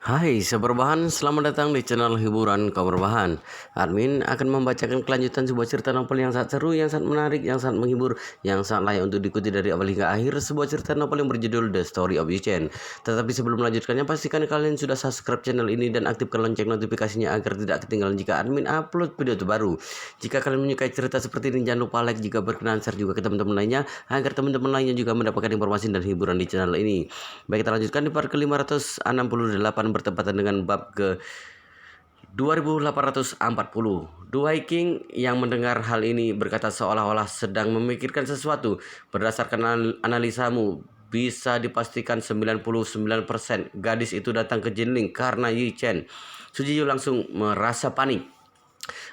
Hai, sahabat Rebahan, selamat datang di channel hiburan kaum rebahan. Admin akan membacakan kelanjutan sebuah cerita novel yang sangat seru, yang sangat menarik, yang sangat menghibur, yang sangat layak untuk diikuti dari awal hingga akhir. Sebuah cerita novel yang berjudul The Story of Yi-Chen. Tetapi sebelum melanjutkannya, pastikan kalian sudah subscribe channel ini dan aktifkan lonceng notifikasinya agar tidak ketinggalan jika admin upload video terbaru. Jika kalian menyukai cerita seperti ini, jangan lupa like, jika berkenan share juga ke teman-teman lainnya, agar teman-teman lainnya juga mendapatkan informasi dan hiburan di channel ini. Baik, kita lanjutkan di part ke-568 bertepatan dengan bab ke 2840. Duhai King yang mendengar hal ini berkata seolah-olah sedang memikirkan sesuatu. Berdasarkan analisamu, bisa dipastikan 99% gadis itu datang ke Jinling karena Yi-Chen. Sujiyu langsung merasa panik.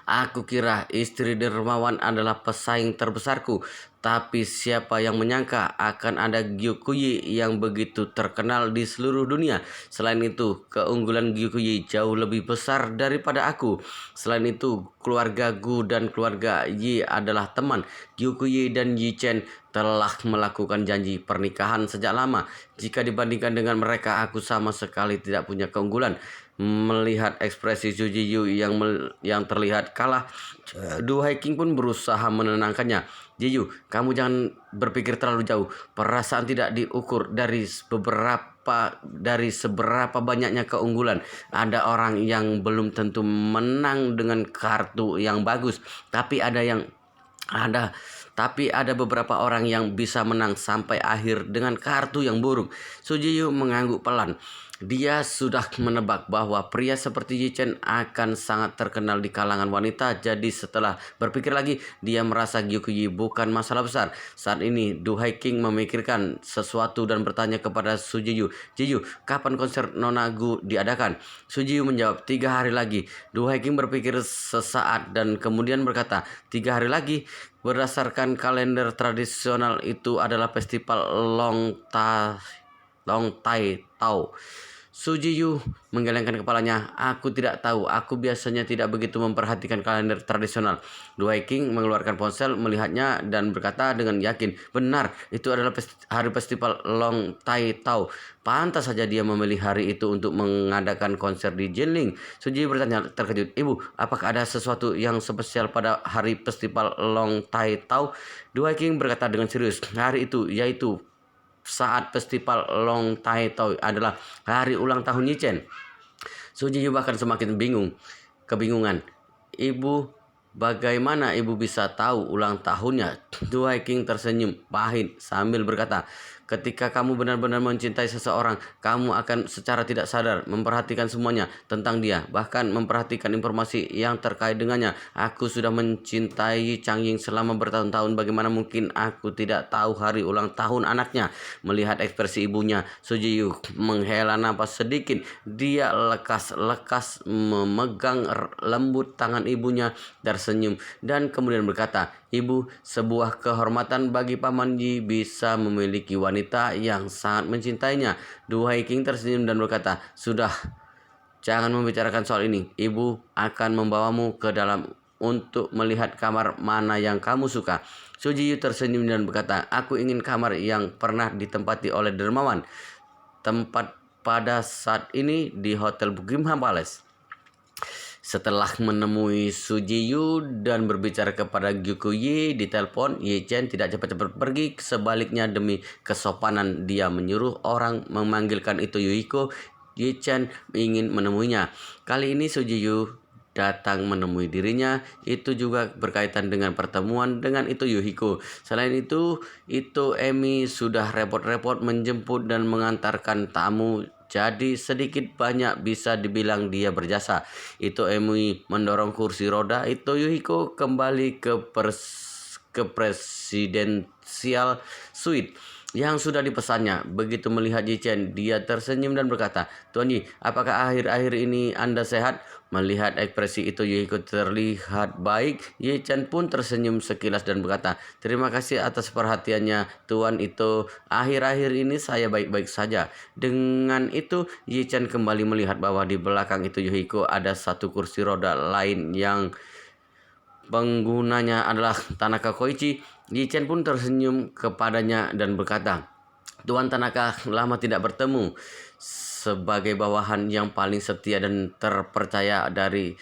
Aku kira istri dermawan adalah pesaing terbesarku, tapi siapa yang menyangka akan ada Gyukuyi yang begitu terkenal di seluruh dunia. Selain itu, keunggulan Gyukuyi jauh lebih besar daripada aku. Selain itu, keluarga Gu dan keluarga Yi adalah teman. Gyukuyi dan Yi Chen telah melakukan janji pernikahan sejak lama. Jika dibandingkan dengan mereka, aku sama sekali tidak punya keunggulan. Melihat ekspresi Sujiyu yang terlihat kalah, Duhai King pun berusaha menenangkannya. Jiyu, kamu jangan berpikir terlalu jauh. Perasaan tidak diukur dari seberapa banyaknya keunggulan. Ada orang yang belum tentu menang dengan kartu yang bagus, tapi ada tapi ada beberapa orang yang bisa menang sampai akhir dengan kartu yang buruk. Sujiyu mengangguk pelan. Dia sudah menebak bahwa pria seperti Yi Chen akan sangat terkenal di kalangan wanita. Jadi setelah berpikir lagi, dia merasa Gyukuyi bukan masalah besar. Saat ini, Duhai King memikirkan sesuatu dan bertanya kepada Sujiyu. Jiyu, kapan konser Nona Gu diadakan? Sujiyu menjawab, 3 hari lagi. Duhai King berpikir sesaat dan kemudian berkata, 3 hari lagi? Berdasarkan kalender tradisional itu adalah festival Long Tai Tao. Sujiyu menggelengkan kepalanya. Aku tidak tahu. Aku biasanya tidak begitu memperhatikan kalender tradisional. Duhai King mengeluarkan ponsel, melihatnya dan berkata dengan yakin, benar, itu adalah hari festival Long Tai Tao. Pantas saja dia memilih hari itu untuk mengadakan konser di Jinling. Sujiyu bertanya terkejut, Ibu, apakah ada sesuatu yang spesial pada hari festival Long Tai Tao? Duhai King berkata dengan serius, hari itu yaitu saat festival Long Tai Tao adalah hari ulang tahun Yi Chen. Sujiyu bahkan semakin kebingungan. Ibu, bagaimana ibu bisa tahu ulang tahunnya? Duhai King tersenyum pahit sambil berkata, ketika kamu benar-benar mencintai seseorang, kamu akan secara tidak sadar memperhatikan semuanya tentang dia, bahkan memperhatikan informasi yang terkait dengannya. Aku sudah mencintai Chang Ying selama bertahun-tahun, bagaimana mungkin aku tidak tahu hari ulang tahun anaknya? Melihat ekspresi ibunya, Sujiyu menghela napas sedikit. Dia lekas-lekas memegang lembut tangan ibunya, tersenyum, dan kemudian berkata, Ibu, sebuah kehormatan bagi Paman Yi bisa memiliki wanita yang sangat mencintainya. Duhai King tersenyum dan berkata, sudah, jangan membicarakan soal ini. Ibu akan membawamu ke dalam untuk melihat kamar mana yang kamu suka. Sujiyu tersenyum dan berkata, aku ingin kamar yang pernah ditempati oleh dermawan. Tempat pada saat ini di Hotel Buckingham Palace. Setelah menemui Sujiyu dan berbicara kepada Gyukuyi di telepon, Yi Chen tidak cepat-cepat pergi. Sebaliknya, demi kesopanan, dia menyuruh orang memanggilkan itu Yuhiko. Yi Chen ingin menemuinya. Kali ini Sujiyu datang menemui dirinya. Itu juga berkaitan dengan pertemuan dengan itu Yuhiko. Selain itu Emi sudah repot-repot menjemput dan mengantarkan tamu. Jadi sedikit banyak bisa dibilang dia berjasa. Itu Emi mendorong kursi roda. Itu Yuhiko kembali ke presidential suite yang sudah dipesannya. Begitu melihat Yi Chen, dia tersenyum dan berkata, Tuan Yi, apakah akhir-akhir ini Anda sehat? Melihat ekspresi itu Yuhiko terlihat baik. Yi Chen pun tersenyum sekilas dan berkata, terima kasih atas perhatiannya Tuan itu. Akhir-akhir ini saya baik-baik saja. Dengan itu Yi Chen kembali melihat bahwa di belakang itu Yuhiko ada satu kursi roda lain yang penggunanya adalah Tanaka Koichi. Yi Chen pun tersenyum kepadanya dan berkata, Tuan Tanaka, lama tidak bertemu. sebagai bawahan yang paling setia dan terpercaya dari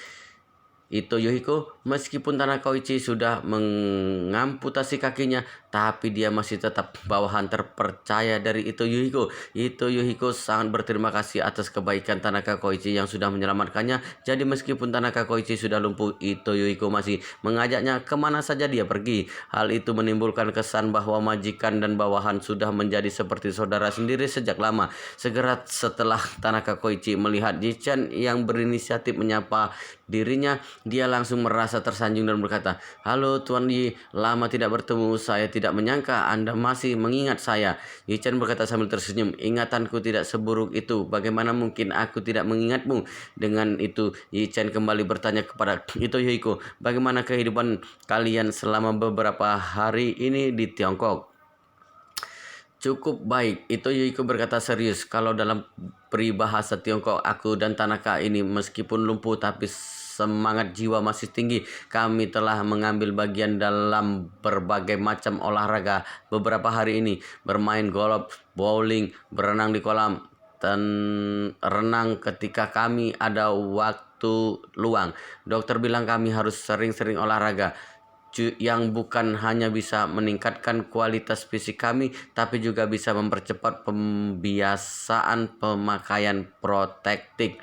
Ito Yohiko. Meskipun Tanaka Koichi sudah mengamputasi kakinya, tapi dia masih tetap bawahan terpercaya dari Ito Yohiko. Ito Yohiko sangat berterima kasih atas kebaikan Tanaka Koichi yang sudah menyelamatkannya. Jadi meskipun Tanaka Koichi sudah lumpuh, Ito Yohiko masih mengajaknya kemana saja dia pergi. Hal itu menimbulkan kesan bahwa majikan dan bawahan sudah menjadi seperti saudara sendiri sejak lama. Segera setelah Tanaka Koichi melihat Ji-chan yang berinisiatif menyapa dirinya, dia langsung merasa tersanjung dan berkata, "Halo Tuan Yi, lama tidak bertemu. Saya tidak menyangka Anda masih mengingat saya." Yi-chan berkata sambil tersenyum, "Ingatanku tidak seburuk itu. Bagaimana mungkin aku tidak mengingatmu?" Dengan itu, Yi-chan kembali bertanya kepada Ito Yohiko, "Bagaimana kehidupan kalian selama beberapa hari ini di Tiongkok?" "Cukup baik," Ito Yohiko berkata serius. "Kalau dalam peribahasa Tiongkok, aku dan Tanaka ini meskipun lumpuh tapi semangat jiwa masih tinggi. Kami telah mengambil bagian dalam berbagai macam olahraga beberapa hari ini. Bermain golf, bowling, berenang di kolam, dan renang ketika kami ada waktu luang. Dokter bilang kami harus sering-sering olahraga, yang bukan hanya bisa meningkatkan kualitas fisik kami, tapi juga bisa mempercepat pembiasaan pemakaian protektif."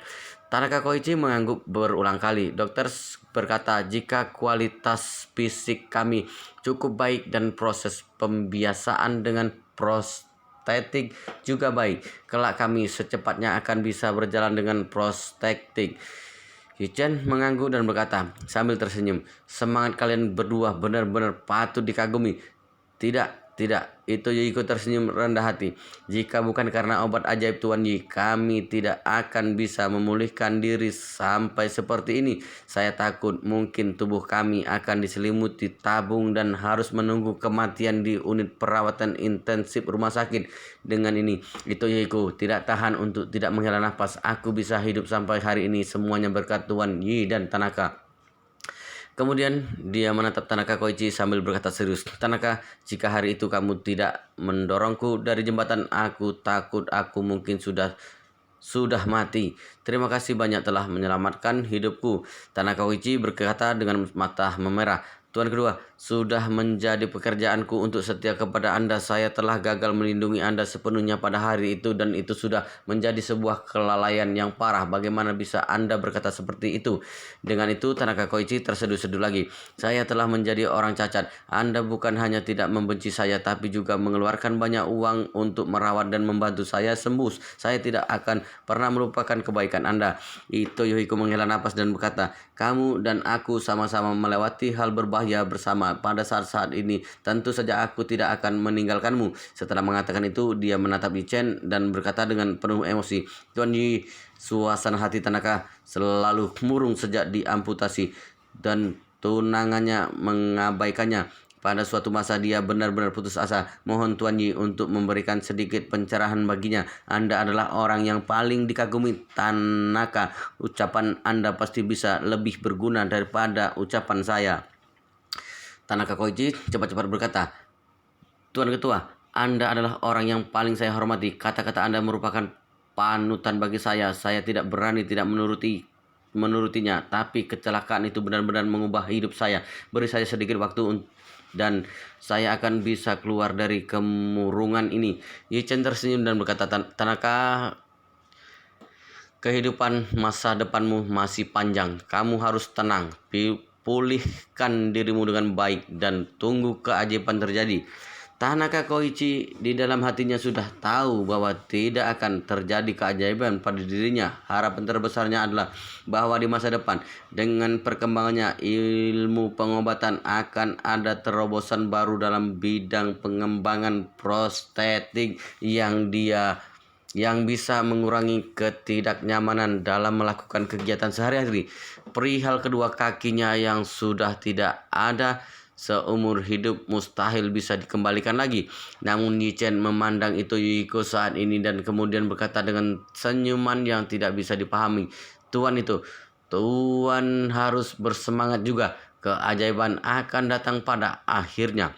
Tanaka Koichi mengangguk berulang kali. Dokter berkata, "Jika kualitas fisik kami cukup baik dan proses pembiasaan dengan prostetik juga baik, kelak kami secepatnya akan bisa berjalan dengan prostetik." Yuchen mengangguk dan berkata sambil tersenyum, "Semangat kalian berdua benar-benar patut dikagumi." Tidak, itu Yohiko tersenyum rendah hati. "Jika bukan karena obat ajaib Tuan Yi, kami tidak akan bisa memulihkan diri sampai seperti ini. Saya takut mungkin tubuh kami akan diselimuti tabung dan harus menunggu kematian di unit perawatan intensif rumah sakit. Dengan ini, itu Yohiko tidak tahan untuk tidak menghela nafas. Aku bisa hidup sampai hari ini semuanya berkat Tuan Yi dan Tanaka." Kemudian dia menatap Tanaka Koichi sambil berkata serius, "Tanaka, jika hari itu kamu tidak mendorongku dari jembatan, aku takut aku mungkin sudah mati. Terima kasih banyak telah menyelamatkan hidupku." Tanaka Koichi berkata dengan mata memerah, "Tuan kedua, sudah menjadi pekerjaanku untuk setia kepada Anda. Saya telah gagal melindungi Anda sepenuhnya pada hari itu dan itu sudah menjadi sebuah kelalaian yang parah. Bagaimana bisa Anda berkata seperti itu?" Dengan itu Tanaka Koichi terseduh-seduh lagi. "Saya telah menjadi orang cacat. Anda bukan hanya tidak membenci saya tapi juga mengeluarkan banyak uang untuk merawat dan membantu saya sembuh. Saya tidak akan pernah melupakan kebaikan Anda." Ito Yohiko menghela napas dan berkata, "Kamu dan aku sama-sama melewati hal berbahaya bersama pada saat-saat ini. Tentu saja aku tidak akan meninggalkanmu." Setelah mengatakan itu, dia menatap Yi-chan dan berkata dengan penuh emosi, "Tuan Yi, suasana hati Tanaka selalu murung sejak diamputasi dan tunangannya mengabaikannya. Pada suatu masa dia benar-benar putus asa. Mohon Tuan Yi untuk memberikan sedikit pencerahan baginya. Anda adalah orang yang paling dikagumi Tanaka. Ucapan Anda pasti bisa lebih berguna daripada ucapan saya." Tanaka Koichi cepat-cepat berkata, "Tuan Ketua, Anda adalah orang yang paling saya hormati. Kata-kata Anda merupakan panutan bagi saya. Saya tidak berani tidak menurutinya, tapi kecelakaan itu benar-benar mengubah hidup saya. Beri saya sedikit waktu dan saya akan bisa keluar dari kemurungan ini." Yi-chan tersenyum dan berkata, "Tanaka, kehidupan masa depanmu masih panjang. Kamu harus tenang, pulihkan dirimu dengan baik, dan tunggu keajaiban terjadi." Tanaka Koichi di dalam hatinya sudah tahu bahwa tidak akan terjadi keajaiban pada dirinya. Harapan terbesarnya adalah bahwa di masa depan, dengan perkembangannya ilmu pengobatan, akan ada terobosan baru dalam bidang pengembangan prostetik yang bisa mengurangi ketidaknyamanan dalam melakukan kegiatan sehari-hari. Perihal kedua kakinya yang sudah tidak ada, seumur hidup mustahil bisa dikembalikan lagi. Namun Yi-chan memandang Ito Yohiko saat ini dan kemudian berkata dengan senyuman yang tidak bisa dipahami, Tuan harus bersemangat juga. Keajaiban akan datang pada akhirnya."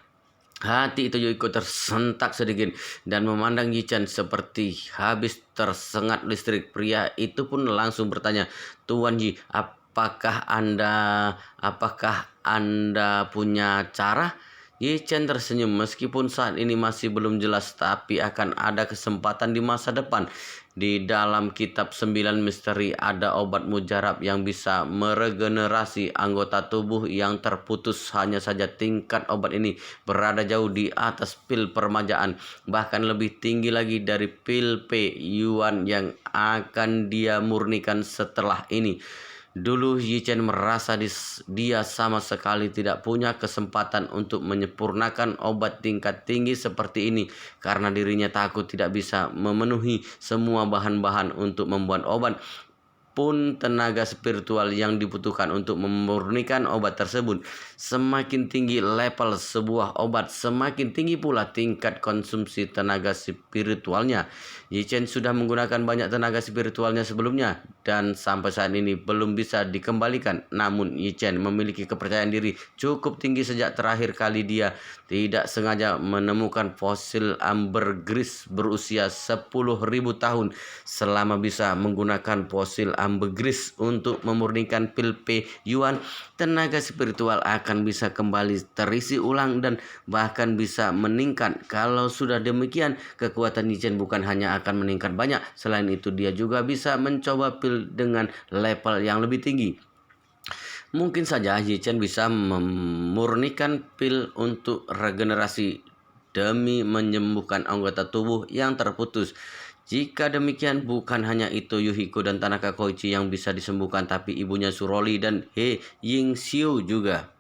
Hati itu Yoiko tersentak sedikit dan memandang Yichen seperti habis tersengat listrik. Pria itu pun langsung bertanya, Tuan Yi, apakah Anda punya cara? Yichen tersenyum, meskipun saat ini masih belum jelas, tapi akan ada kesempatan di masa depan. Di dalam kitab 9 misteri ada obat mujarab yang bisa meregenerasi anggota tubuh yang terputus. Hanya saja tingkat obat ini berada jauh di atas pil permajaan, bahkan lebih tinggi lagi dari pil P Yuan yang akan dia murnikan setelah ini. Dulu Yichen merasa dia sama sekali tidak punya kesempatan untuk menyempurnakan obat tingkat tinggi seperti ini karena dirinya takut tidak bisa memenuhi semua bahan-bahan untuk membuat obat. Pun tenaga spiritual yang dibutuhkan untuk memurnikan obat tersebut. Semakin tinggi level sebuah obat, semakin tinggi pula tingkat konsumsi tenaga spiritualnya. Yichen sudah menggunakan banyak tenaga spiritualnya sebelumnya dan sampai saat ini belum bisa dikembalikan. Namun Yichen memiliki kepercayaan diri cukup tinggi sejak terakhir kali dia tidak sengaja menemukan fosil ambergris berusia 10.000 tahun. Selama bisa menggunakan fosil ambergris untuk memurnikan pil P Yuan, tenaga spiritual akan bisa kembali terisi ulang dan bahkan bisa meningkat. Kalau sudah demikian, kekuatan Yichen bukan hanya akan meningkat banyak, selain itu dia juga bisa mencoba pil dengan level yang lebih tinggi. Mungkin saja Yichen bisa memurnikan pil untuk regenerasi demi menyembuhkan anggota tubuh yang terputus. Jika demikian, bukan hanya itu Yuhiko dan Tanaka Koichi yang bisa disembuhkan, tapi ibunya Suroli dan He Yingxiu juga.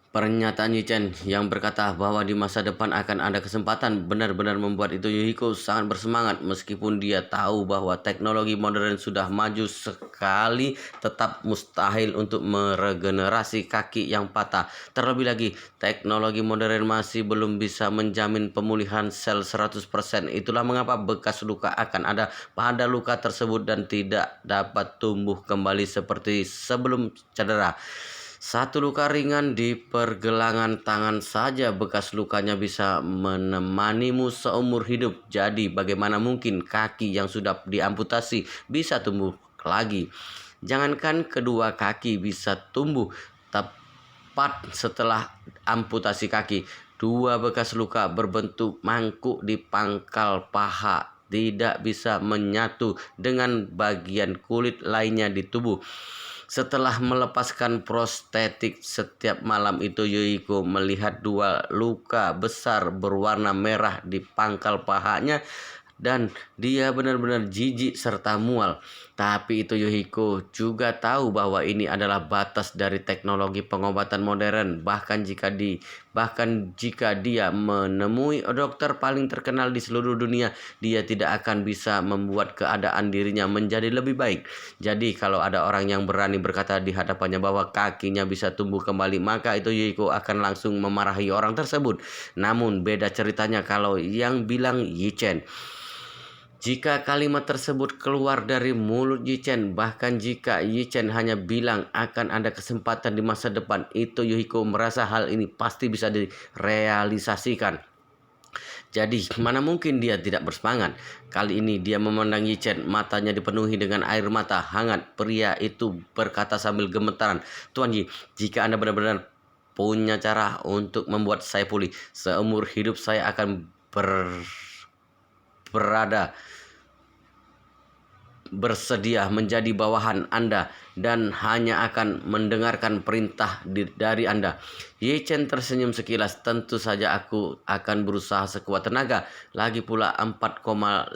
Pernyataan Yichen yang berkata bahwa di masa depan akan ada kesempatan benar-benar membuat itu Yuhiko sangat bersemangat. Meskipun dia tahu bahwa teknologi modern sudah maju sekali, tetap mustahil untuk meregenerasi kaki yang patah. Terlebih lagi, teknologi modern masih belum bisa menjamin pemulihan sel 100%. Itulah mengapa bekas luka akan ada pada luka tersebut dan tidak dapat tumbuh kembali seperti sebelum cedera. Satu luka ringan di pergelangan tangan saja bekas lukanya bisa menemanimu seumur hidup. Jadi bagaimana mungkin kaki yang sudah diamputasi bisa tumbuh lagi? Jangankan kedua kaki bisa tumbuh tepat setelah amputasi kaki, dua bekas luka berbentuk mangkuk di pangkal paha tidak bisa menyatu dengan bagian kulit lainnya di tubuh. Setelah melepaskan prostetik setiap malam itu, Yuhiko melihat dua luka besar berwarna merah di pangkal pahanya dan dia benar-benar jijik serta mual. Tapi itu Yuhiko juga tahu bahwa ini adalah batas dari teknologi pengobatan modern. Bahkan jika dia menemui dokter paling terkenal di seluruh dunia, dia tidak akan bisa membuat keadaan dirinya menjadi lebih baik. Jadi kalau ada orang yang berani berkata di hadapannya bahwa kakinya bisa tumbuh kembali, maka itu Yuhiko akan langsung memarahi orang tersebut. Namun beda ceritanya kalau yang bilang Yichen. Jika kalimat tersebut keluar dari mulut Yichen, bahkan jika Yichen hanya bilang akan ada kesempatan di masa depan, itu Yuhiko merasa hal ini pasti bisa direalisasikan. Jadi mana mungkin dia tidak bersemangat. Kali ini dia memandang Yichen, matanya dipenuhi dengan air mata hangat. Pria itu berkata sambil gemetaran, Tuan Yi, jika Anda benar-benar punya cara untuk membuat saya pulih, seumur hidup saya akan bersedia menjadi bawahan Anda dan hanya akan mendengarkan perintah dari Anda. Yichen tersenyum sekilas. Tentu saja aku akan berusaha sekuat tenaga. Lagi pula 4,5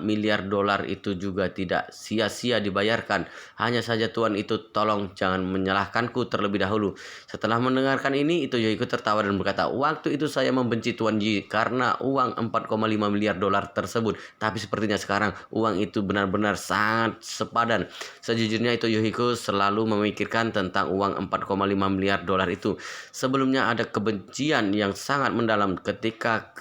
miliar dolar itu juga tidak sia-sia dibayarkan. Hanya saja Tuan itu tolong jangan menyalahkanku terlebih dahulu. Setelah mendengarkan ini, itu Yuhiko tertawa dan berkata, waktu itu saya membenci Tuan Yi karena uang 4,5 miliar dolar tersebut. Tapi sepertinya sekarang uang itu benar-benar sangat sepadan. Sejujurnya itu Yuhiko selalu memikirkan tentang uang 4,5 miliar dolar itu. Sebelumnya ada kebencian yang sangat mendalam ketika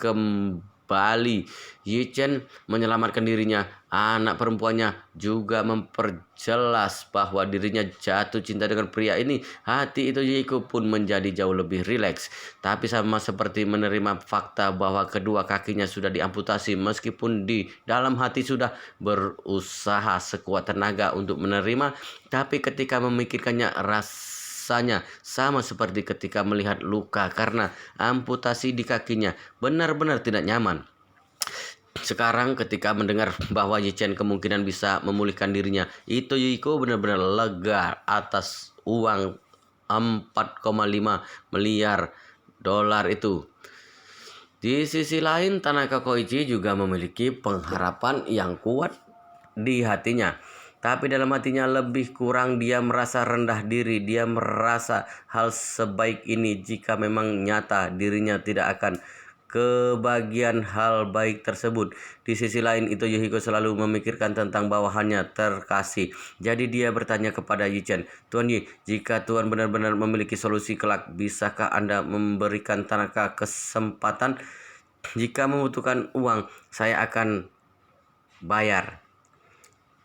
Bali. Yi Chen menyelamatkan dirinya. Anak perempuannya juga memperjelas bahwa dirinya jatuh cinta dengan pria ini. Hati itu Yiko pun menjadi jauh lebih rileks. Tapi sama seperti menerima fakta bahwa kedua kakinya sudah diamputasi, meskipun di dalam hati sudah berusaha sekuat tenaga untuk menerima, tapi ketika memikirkannya rasanya sama seperti ketika melihat luka karena amputasi di kakinya. Benar-benar tidak nyaman. Sekarang ketika mendengar bahwa Yi Chen kemungkinan bisa memulihkan dirinya, itu Yiko benar-benar lega atas uang 4,5 miliar dolar itu. Di sisi lain, Tanaka Koichi juga memiliki pengharapan yang kuat di hatinya. Tapi dalam hatinya lebih kurang dia merasa rendah diri. Dia merasa hal sebaik ini jika memang nyata dirinya tidak akan kebagian hal baik tersebut. Di sisi lain itu Yohiko selalu memikirkan tentang bawahannya terkasih. Jadi dia bertanya kepada Yi Chen, "Tuan Yi, jika Tuan benar-benar memiliki solusi kelak, bisakah Anda memberikan Tanaka kesempatan? Jika membutuhkan uang, saya akan bayar."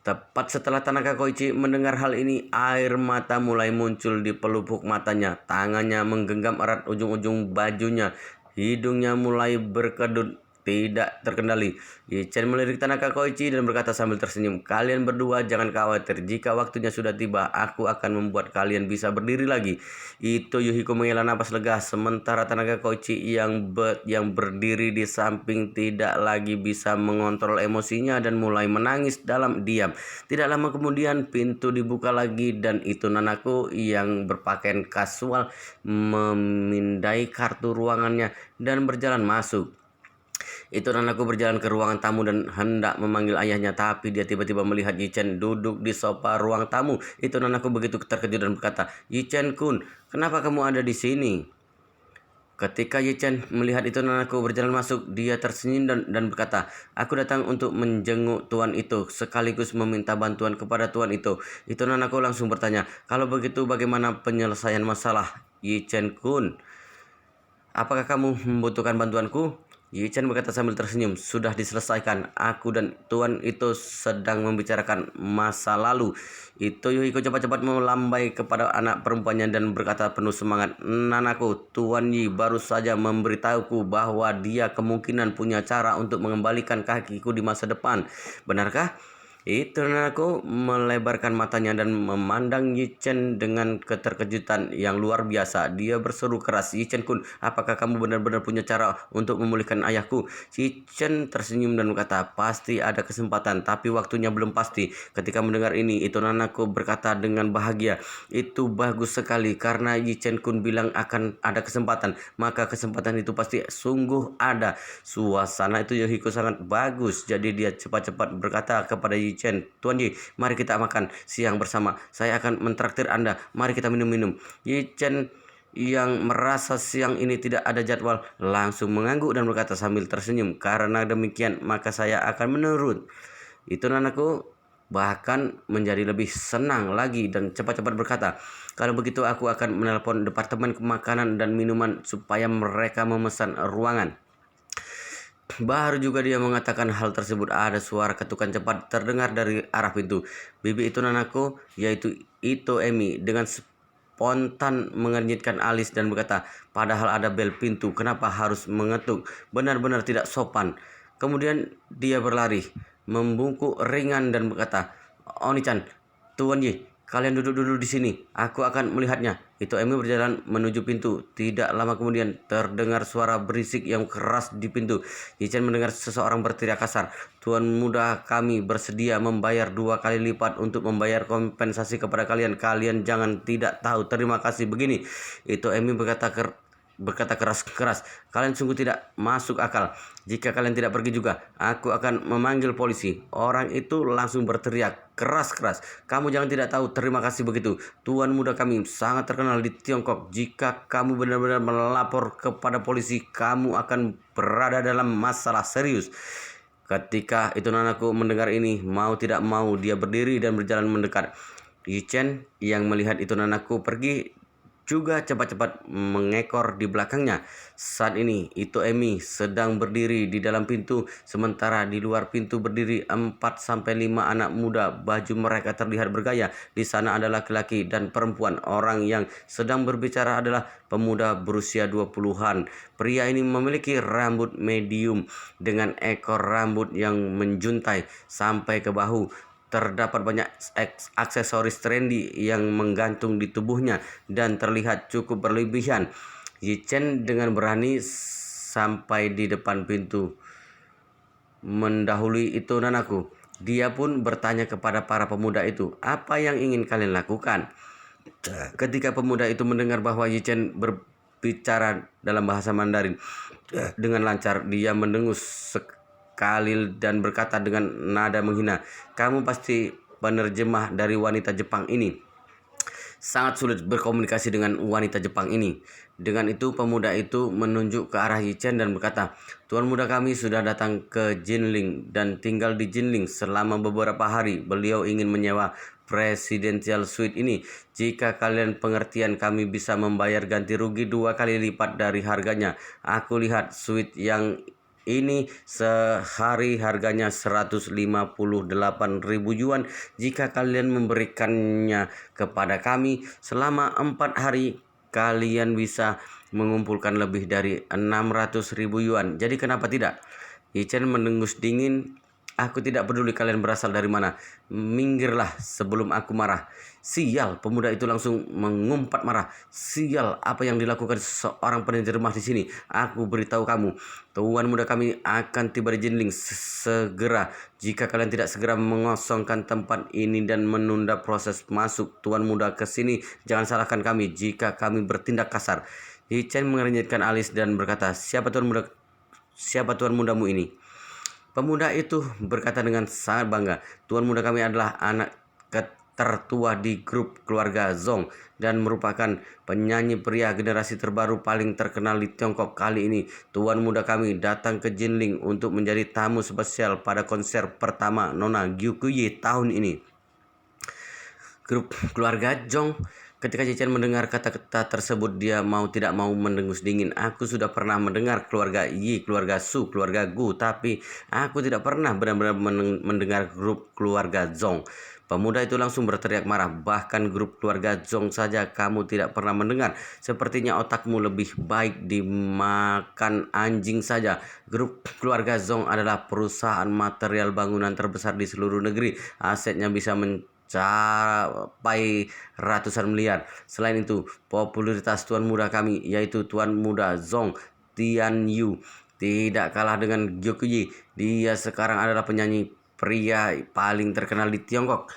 Tepat setelah Tanaka Koichi mendengar hal ini, air mata mulai muncul di pelupuk matanya. Tangannya menggenggam erat ujung-ujung bajunya. Hidungnya mulai berkedut tidak terkendali. Yi Chen melirik Tanaka Koichi dan berkata sambil tersenyum, "Kalian berdua jangan khawatir. Jika waktunya sudah tiba, aku akan membuat kalian bisa berdiri lagi." Itu Yohiko menghela napas lega, sementara Tanaka Koichi yang berdiri di samping tidak lagi bisa mengontrol emosinya dan mulai menangis dalam diam. Tidak lama kemudian pintu dibuka lagi dan itu Nanako yang berpakaian kasual memindai kartu ruangannya dan berjalan masuk. Itu Nanako berjalan ke ruangan tamu dan hendak memanggil ayahnya, tapi dia tiba-tiba melihat Yi Chen duduk di sofa ruang tamu. Itu Nanako begitu terkejut dan berkata, "Yi Chen Kun, kenapa kamu ada di sini?" Ketika Yi Chen melihat itu Nanako berjalan masuk, dia tersenyum dan berkata, "Aku datang untuk menjenguk tuan itu, sekaligus meminta bantuan kepada tuan itu." Itu Nanako langsung bertanya, "Kalau begitu bagaimana penyelesaian masalah, Yi Chen Kun? Apakah kamu membutuhkan bantuanku?" Yi Chen berkata sambil tersenyum, "Sudah diselesaikan. Aku dan tuan itu sedang membicarakan masa lalu." Itu Yohiko cepat-cepat melambai kepada anak perempuannya dan berkata penuh semangat, "Nanako, Tuan Yi baru saja memberitahuku bahwa dia kemungkinan punya cara untuk mengembalikan kakiku di masa depan. Benarkah?" Itu Nanako melebarkan matanya dan memandang Yi Chen dengan keterkejutan yang luar biasa. Dia berseru keras, "Yi Chen Kun, apakah kamu benar-benar punya cara untuk memulihkan ayahku?" Yi Chen tersenyum dan berkata, "Pasti ada kesempatan, tapi waktunya belum pasti." Ketika mendengar ini, itu Nanako berkata dengan bahagia, "Itu bagus sekali, karena Yi Chen Kun bilang akan ada kesempatan, maka kesempatan itu pasti sungguh ada." Suasana itu Yohiko sangat bagus, jadi dia cepat-cepat berkata kepada Yi Chen, "Tuan Yi, mari kita makan siang bersama. Saya akan mentraktir Anda. Mari kita minum-minum." Yi Chen yang merasa siang ini tidak ada jadwal langsung mengangguk dan berkata sambil tersenyum, "Karena demikian maka saya akan menurut." Itu Nanako bahkan menjadi lebih senang lagi dan cepat-cepat berkata, "Kalau begitu aku akan menelpon departemen makanan dan minuman supaya mereka memesan ruangan." Baru juga dia mengatakan hal tersebut, ada suara ketukan cepat terdengar dari arah pintu. Bibi itu Nanako, yaitu Ito Emi, dengan spontan mengernyitkan alis dan berkata, "Padahal ada bel pintu, kenapa harus mengetuk? Benar-benar tidak sopan." Kemudian dia berlari, membungkuk ringan dan berkata, "Oni-chan, Tuan Yi, kalian duduk dulu di sini. Aku akan melihatnya." Itu Emi berjalan menuju pintu. Tidak lama kemudian terdengar suara berisik yang keras di pintu. Yi-chan mendengar seseorang berteriak kasar, "Tuan muda kami bersedia membayar 2 kali lipat untuk membayar kompensasi kepada kalian. Kalian jangan tidak tahu terima kasih begini." Itu Emi berkata keras-keras, "Kalian sungguh tidak masuk akal. Jika kalian tidak pergi juga, aku akan memanggil polisi." Orang itu langsung berteriak keras-keras, "Kamu jangan tidak tahu terima kasih begitu. Tuan muda kami sangat terkenal di Tiongkok. Jika kamu benar-benar melapor kepada polisi, kamu akan berada dalam masalah serius." Ketika itu Nanako mendengar ini, mau tidak mau dia berdiri dan berjalan mendekat. Yi Chen yang melihat itu Nanako pergi juga cepat-cepat mengekor di belakangnya. Saat ini Ito Emi sedang berdiri di dalam pintu, sementara di luar pintu berdiri 4-5 anak muda. Baju mereka terlihat bergaya. Di sana ada laki-laki dan perempuan. Orang yang sedang berbicara adalah pemuda berusia 20-an. Pria ini memiliki rambut medium dengan ekor rambut yang menjuntai sampai ke bahu. Terdapat banyak aksesoris trendy yang menggantung di tubuhnya dan terlihat cukup berlebihan. Yi Chen dengan berani sampai di depan pintu, mendahului itu nanaku. Dia pun bertanya kepada para pemuda itu, "Apa yang ingin kalian lakukan?" Ketika pemuda itu mendengar bahwa Yi Chen berbicara dalam bahasa Mandarin dengan lancar, dia mendengus sekali dan berkata dengan nada menghina, "Kamu pasti penerjemah dari wanita Jepang ini." Sangat sulit berkomunikasi dengan wanita Jepang ini. Dengan itu pemuda itu menunjuk ke arah Yi Chen dan berkata, "Tuan muda kami sudah datang ke Jinling dan tinggal di Jinling selama beberapa hari. Beliau ingin menyewa Presidential Suite ini. Jika kalian pengertian, kami bisa membayar ganti rugi 2 kali lipat dari harganya. Aku lihat suite yang ini sehari harganya 158.000 yuan. Jika kalian memberikannya kepada kami selama 4 hari, kalian bisa mengumpulkan lebih dari 600.000 yuan. Jadi kenapa tidak?" Yi Chen mendengus dingin. "Aku tidak peduli kalian berasal dari mana. Minggirlah sebelum aku marah." "Sial!" Pemuda itu langsung mengumpat marah. "Sial, apa yang dilakukan seorang penerjemah di sini? Aku beritahu kamu, tuan muda kami akan tiba di Jinling segera. Jika kalian tidak segera mengosongkan tempat ini dan menunda proses masuk tuan muda ke sini, jangan salahkan kami jika kami bertindak kasar." Yi Chen mengernyitkan alis dan berkata, Siapa tuan mudamu ini?" Pemuda itu berkata dengan sangat bangga, "Tuan muda kami adalah anak tertua di grup keluarga Zong dan merupakan penyanyi pria generasi terbaru paling terkenal di Tiongkok. Kali ini tuan muda kami datang ke Jinling untuk menjadi tamu spesial pada konser pertama Nona Gyukuyi tahun ini." Grup keluarga Zong. Ketika Yi Chen mendengar kata-kata tersebut, dia mau tidak mau mendengus dingin. "Aku sudah pernah mendengar keluarga Yi, keluarga Su, keluarga Gu, tapi aku tidak pernah benar-benar mendengar grup keluarga Zong." Pemuda itu langsung berteriak marah, "Bahkan grup keluarga Zong saja kamu tidak pernah mendengar. Sepertinya otakmu lebih baik dimakan anjing saja. Grup keluarga Zong adalah perusahaan material bangunan terbesar di seluruh negeri. Asetnya bisa mencapai ratusan miliar. Selain itu, popularitas tuan muda kami, yaitu tuan muda Zong Tian Yu, tidak kalah dengan Gyukuyi. Dia sekarang adalah penyanyi pria paling terkenal di Tiongkok."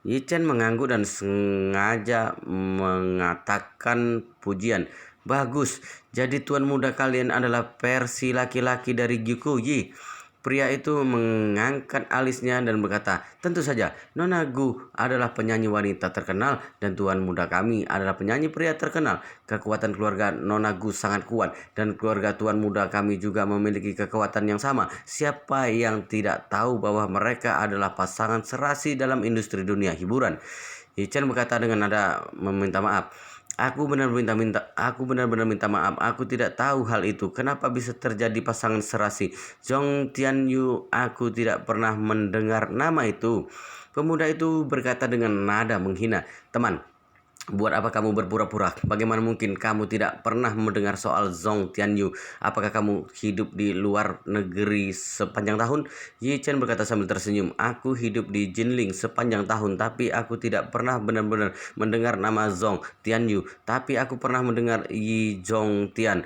Yi Chen mengangguk dan sengaja mengatakan pujian. "Bagus, jadi tuan muda kalian adalah versi laki-laki dari Gyukuyi." Pria itu mengangkat alisnya dan berkata, "Tentu saja, Nona Gu adalah penyanyi wanita terkenal dan tuan muda kami adalah penyanyi pria terkenal. Kekuatan keluarga Nona Gu sangat kuat dan keluarga tuan muda kami juga memiliki kekuatan yang sama. Siapa yang tidak tahu bahwa mereka adalah pasangan serasi dalam industri dunia hiburan?" Yi Chen berkata dengan nada meminta maaf. Aku benar-benar minta maaf. Aku tidak tahu hal itu. Kenapa bisa terjadi pasangan serasi Zong Tianyu? Aku tidak pernah mendengar nama itu." Pemuda itu berkata dengan nada menghina, "Teman, buat apa kamu berpura-pura? Bagaimana mungkin kamu tidak pernah mendengar soal Zong Tianyu? Apakah kamu hidup di luar negeri sepanjang tahun?" Yi Chen berkata sambil tersenyum, "Aku hidup di Jinling sepanjang tahun, tapi aku tidak pernah benar-benar mendengar nama Zong Tianyu. Tapi aku pernah mendengar Yi Zhong Tian,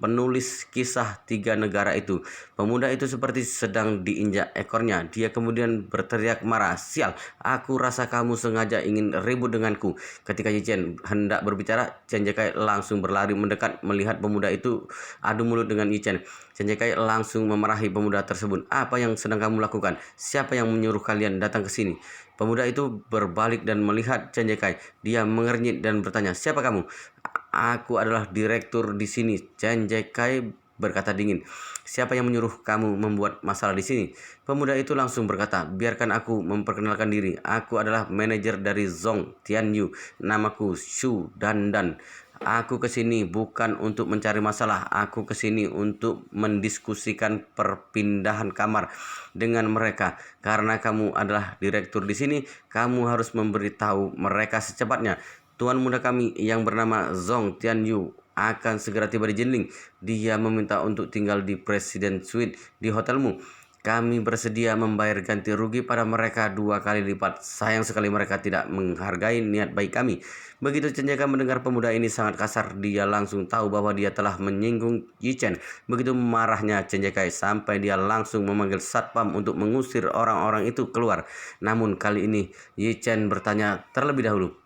penulis kisah 3 negara itu." Pemuda itu seperti sedang diinjak ekornya. Dia kemudian berteriak marah, "Sial, aku rasa kamu sengaja ingin ribut denganku." Ketika Yi Chen hendak berbicara, Chen Jekai langsung berlari mendekat melihat pemuda itu adu mulut dengan Yi Chen. Chen Jekai langsung memarahi pemuda tersebut. "Apa yang sedang kamu lakukan? Siapa yang menyuruh kalian datang ke sini?" Pemuda itu berbalik dan melihat Chen Jekai. Dia mengernyit dan bertanya, "Siapa kamu?" "Aku adalah direktur di sini." Chen Jekai berkata dingin, "Siapa yang menyuruh kamu membuat masalah di sini?" Pemuda itu langsung berkata, "Biarkan aku memperkenalkan diri. Aku adalah manajer dari Zhong Tianyu. Namaku Shu Dandan. Aku kesini bukan untuk mencari masalah. Aku kesini untuk mendiskusikan perpindahan kamar dengan mereka. Karena kamu adalah direktur di sini, kamu harus memberitahu mereka secepatnya. Tuan muda kami yang bernama Zhong Tianyu akan segera tiba di Jinling. Dia meminta untuk tinggal di President Suite di hotelmu. Kami bersedia membayar ganti rugi pada mereka 2 kali lipat. Sayang sekali mereka tidak menghargai niat baik kami." Begitu Chen Jiekai mendengar pemuda ini sangat kasar, dia langsung tahu bahwa dia telah menyinggung Yi Chen. Begitu marahnya Chen Jiekai sampai dia langsung memanggil satpam untuk mengusir orang-orang itu keluar. Namun kali ini Yi Chen bertanya terlebih dahulu,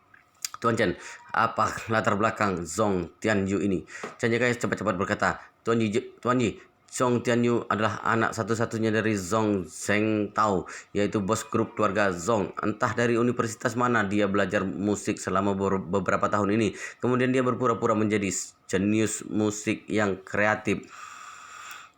"Tuan Chen, apa latar belakang Zhong Tianyu ini?" Chen Jiekai cepat-cepat berkata, Tuan Yi, Zhong Tianyu adalah anak satu-satunya dari Zhong Zhengtao, yaitu bos grup keluarga Zhong. Entah dari universitas mana dia belajar musik selama beberapa tahun ini. Kemudian dia berpura-pura menjadi jenius musik yang kreatif.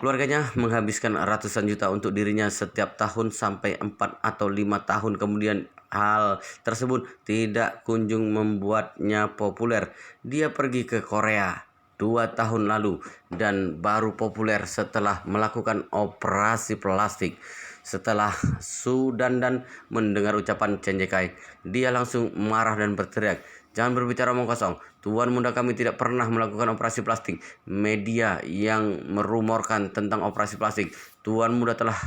Keluarganya menghabiskan ratusan juta untuk dirinya setiap tahun sampai 4 atau 5 tahun kemudian hal tersebut tidak kunjung membuatnya populer. Dia pergi ke Korea 2 tahun lalu dan baru populer setelah melakukan operasi plastik. Setelah Su Dandan mendengar ucapan Chen Jiekai, dia langsung marah dan berteriak, "Jangan berbicara omong kosong. Tuan muda kami tidak pernah melakukan operasi plastik. Media yang merumorkan tentang operasi plastik. Tuan muda telah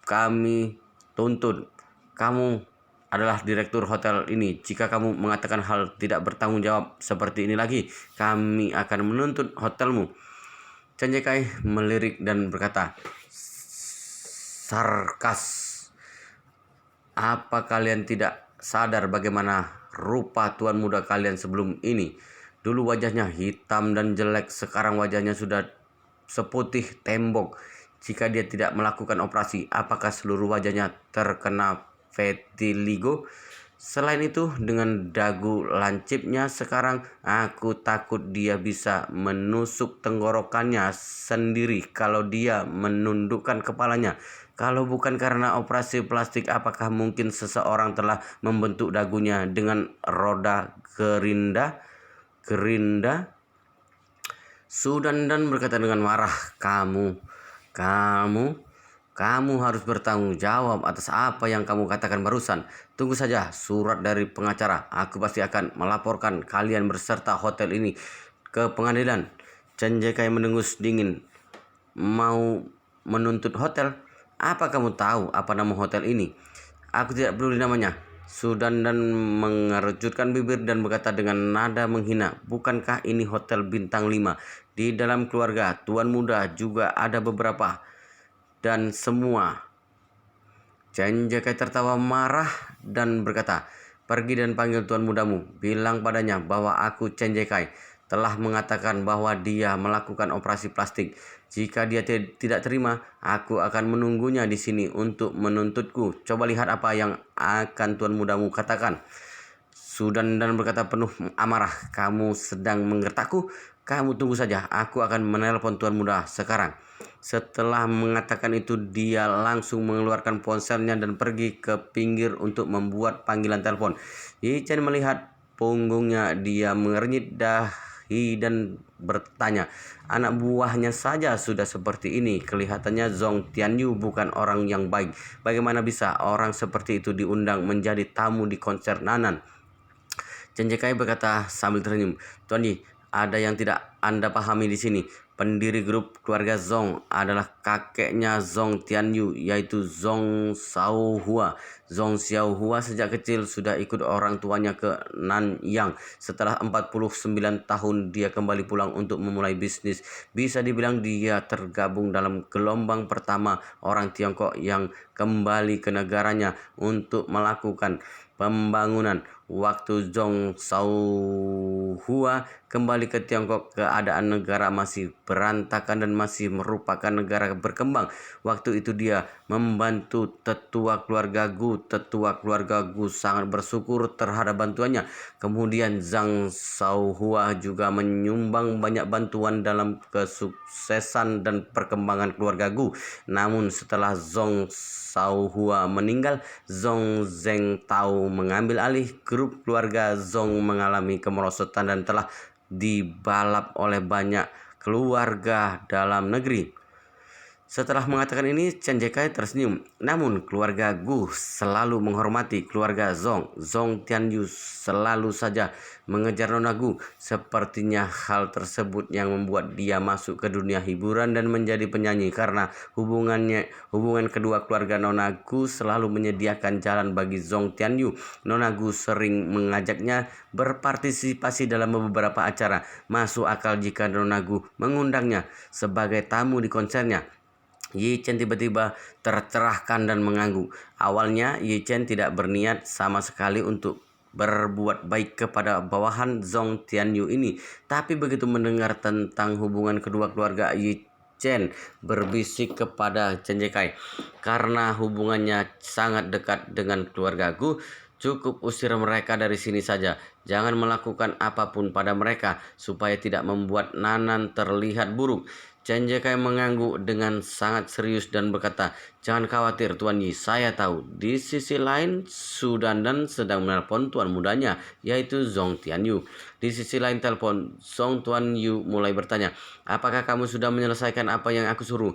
kami tuntut. Kamu adalah direktur hotel ini. Jika kamu mengatakan hal tidak bertanggung jawab seperti ini lagi, kami akan menuntut hotelmu." Chen Jiekai melirik dan berkata, sarkas, "Apa kalian tidak sadar bagaimana rupa tuan muda kalian sebelum ini? Dulu wajahnya hitam dan jelek, sekarang wajahnya sudah seputih tembok. Jika dia tidak melakukan operasi, apakah seluruh wajahnya terkena vitiligo? Selain itu, dengan dagu lancipnya sekarang, aku takut dia bisa menusuk tenggorokannya sendiri kalau dia menundukkan kepalanya. Kalau bukan karena operasi plastik, apakah mungkin seseorang telah membentuk dagunya dengan roda gerinda?" Su Dandan berkata dengan marah, Kamu harus bertanggung jawab atas apa yang kamu katakan barusan. Tunggu saja surat dari pengacara. Aku pasti akan melaporkan kalian berserta hotel ini ke pengadilan." Chen Jiekai mendengus dingin. "Mau menuntut hotel? Apa kamu tahu apa nama hotel ini?" "Aku tidak peduli namanya." Su Dandan mengerutkan bibir dan berkata dengan nada menghina, "Bukankah ini hotel bintang 5? Di dalam keluarga tuan muda juga ada beberapa. Dan semua." Chen Jiekai tertawa marah dan berkata, "Pergi dan panggil tuan mudamu. Bilang padanya bahwa aku Chen Jiekai telah mengatakan bahwa dia melakukan operasi plastik. Jika dia tidak terima, aku akan menunggunya di sini untuk menuntutku. Coba lihat apa yang akan tuan mudamu katakan." Su Dandan berkata penuh amarah, "Kamu sedang menggertakku? Kamu tunggu saja, aku akan menelpon tuan muda sekarang." Setelah mengatakan itu, dia langsung mengeluarkan ponselnya dan pergi ke pinggir untuk membuat panggilan telepon. Yi Chen melihat punggungnya, dia mengernyit dahi dan bertanya, "Anak buahnya saja sudah seperti ini. Kelihatannya Zhong Tianyu bukan orang yang baik. Bagaimana bisa orang seperti itu diundang menjadi tamu di konser Nanan?" Chen Jiekai berkata sambil tersenyum, "Tuan Yi, ada yang tidak Anda pahami di sini. Pendiri grup keluarga Zhong adalah kakeknya Zhong Tianyu, yaitu Zhong Xiaohua. Zhong Xiaohua sejak kecil sudah ikut orang tuanya ke Nanyang. Setelah 49 tahun dia kembali pulang untuk memulai bisnis. Bisa dibilang dia tergabung dalam gelombang pertama orang Tiongkok yang kembali ke negaranya untuk melakukan pembangunan. Waktu Zhong Xiaohua kembali ke Tiongkok, keadaan negara masih berantakan dan masih merupakan negara segera berkembang. Waktu itu dia membantu tetua keluarga Gu. Tetua keluarga Gu sangat bersyukur terhadap bantuannya. Kemudian Zhang Shaohua juga menyumbang banyak bantuan dalam kesuksesan dan perkembangan keluarga Gu. Namun setelah Zhang Shaohua meninggal, Zhong Zhengtao mengambil alih. Grup keluarga Zhong mengalami kemerosotan dan telah dibalap oleh banyak keluarga dalam negeri. Setelah mengatakan ini, Chen Jekai tersenyum. Namun keluarga Gu selalu menghormati keluarga Zhong. Zhong Tianyu selalu saja mengejar Nona Gu. Sepertinya hal tersebut yang membuat dia masuk ke dunia hiburan dan menjadi penyanyi, karena hubungan kedua keluarga Nona Gu selalu menyediakan jalan bagi Zhong Tianyu. Nona Gu sering mengajaknya berpartisipasi dalam beberapa acara. Masuk akal jika Nona Gu mengundangnya sebagai tamu di konsernya. Yi Chen tiba-tiba tercerahkan dan mengangguk. Awalnya Yi Chen tidak berniat sama sekali untuk berbuat baik kepada bawahan Zhong Tianyu ini. Tapi begitu mendengar tentang hubungan kedua keluarga, Yi Chen berbisik kepada Chen Jekai. Karena hubungannya sangat dekat dengan keluarga Gu, cukup usir mereka dari sini saja. Jangan melakukan apapun pada mereka supaya tidak membuat Nanan terlihat buruk. Chen Jekai mengangguk dengan sangat serius dan berkata, "Jangan khawatir Tuan Yi, saya tahu." Di sisi lain, Su Dandan sedang menelpon tuan mudanya, yaitu Zhong Tianyu. Di sisi lain telepon, Zhong Tianyu mulai bertanya, "Apakah kamu sudah menyelesaikan apa yang aku suruh?"